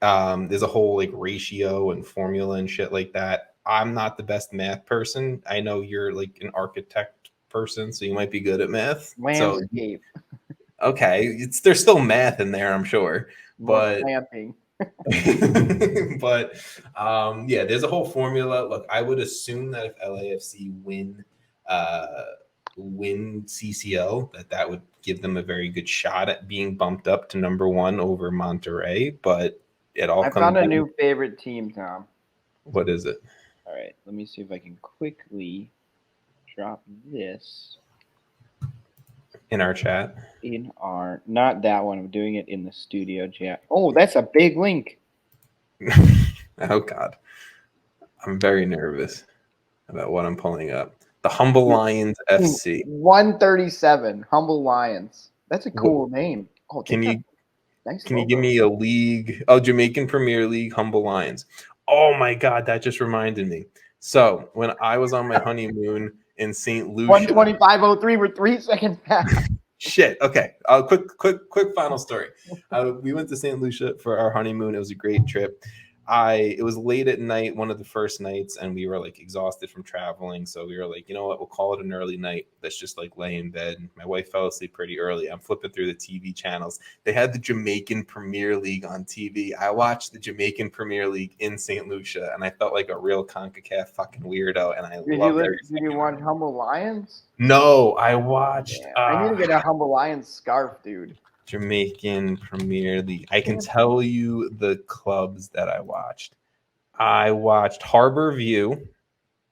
There's a whole like ratio and formula and shit like that. I'm not the best math person. I know you're like an architect person, so you might be good at math. Landscape. So, okay, there's still math in there, I'm sure. But but yeah, there's a whole formula. Look, I would assume that if LAFC win CCL, that would give them a very good shot at being bumped up to number 1 over Monterrey. But it all comes found a new favorite team, Tom. What is it? All right, let me see if I can quickly drop this in our chat. in our not that one. I'm doing it in the studio chat. Oh, that's a big link. Oh God, I'm very nervous about what I'm pulling up. The Humble Lions FC. 137 Humble Lions. That's a cool name. Oh, Can you nice can you logo. give me a league? Oh, Jamaican Premier League Humble Lions. Oh my God, that just reminded me. So when I was on my honeymoon in St. Lucia, 125.03. We're 3 seconds back. Shit. Okay. Quick final story. We went to St. Lucia for our honeymoon. It was a great trip. It was late at night, one of the first nights, and we were like exhausted from traveling. So we were like, you know what? We'll call it an early night. Let's just like lay in bed. My wife fell asleep pretty early. I'm flipping through the TV channels. They had the Jamaican Premier League on TV. I watched the Jamaican Premier League in St. Lucia, and I felt like a real CONCACAF fucking weirdo. And I loved every Did you watch Humble Lions? No, I watched. I need to get a Humble Lions scarf, dude. Jamaican Premier League. I can tell you the clubs that I watched. I watched Harbor View.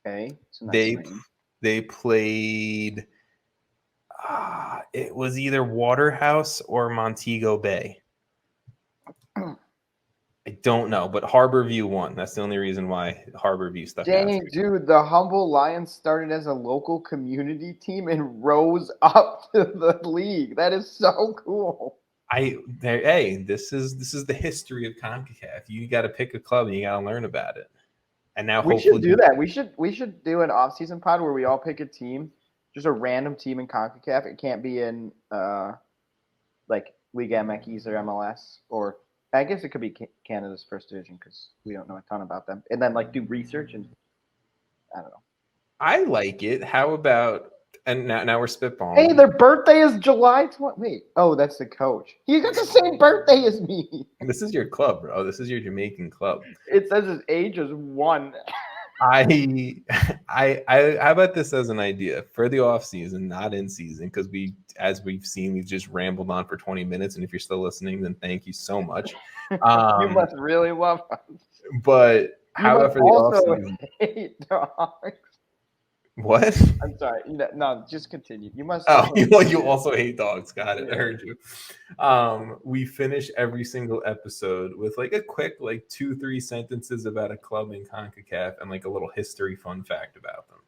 Okay, so they played. It was either Waterhouse or Montego Bay. I don't know, but Harbor View won. That's the only reason why Harbor View stuck out. Dang, dude, the Humble Lions started as a local community team and rose up to the league. That is so cool. This is the history of CONCACAF. You got to pick a club and you got to learn about it. And now we should do that. We should do an off-season pod where we all pick a team, just a random team in CONCACAF. It can't be in like Liga MX or MLS, or I guess it could be Canada's first division because we don't know a ton about them. And then like do research and I don't know. I like it. How about and now we're spitballing. Hey, their birthday is July 20. Wait, oh, that's the coach. He got the same birthday as me. This is your club, bro. This is your Jamaican club. It says his age is 1. I how about this as an idea for the off season, not in season, because as we've seen, we've just rambled on for 20 minutes. And if you're still listening, then thank you so much. You must really love us. But how about for the off season? Hate dogs. What? I'm sorry. No, just continue. You must. Oh, you also hate dogs. Got it. I heard you. We finish every single episode with like a quick, like 2-3 sentences about a club in CONCACAF and like a little history fun fact about them.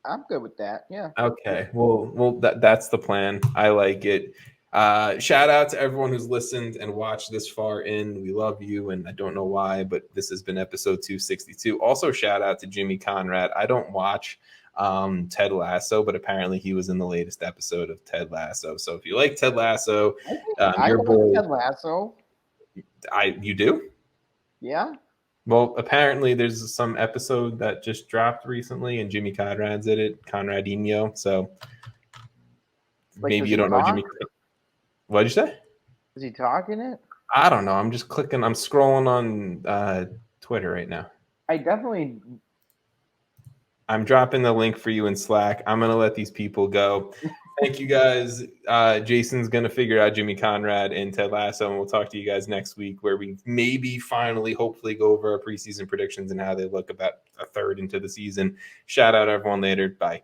I'm good with that. Yeah. Okay. Well, that's the plan. I like it. Shout out to everyone who's listened and watched this far in. We love you, and I don't know why, but this has been episode 262. Also, shout out to Jimmy Conrad. I don't watch Ted Lasso, but apparently he was in the latest episode of Ted Lasso. So if you like Ted Lasso, your boy Ted Lasso. You do? Yeah. Well, apparently there's some episode that just dropped recently, and Jimmy Conrad's in it, Conradinho. So maybe you don't know Jimmy. What did you say? Is he talking it? I don't know. I'm just clicking. I'm scrolling on Twitter right now. I'm dropping the link for you in Slack. I'm going to let these people go. Thank you guys. Jason's going to figure out Jimmy Conrad and Ted Lasso, and we'll talk to you guys next week where we maybe finally, hopefully, go over our preseason predictions and how they look about a third into the season. Shout out everyone later. Bye.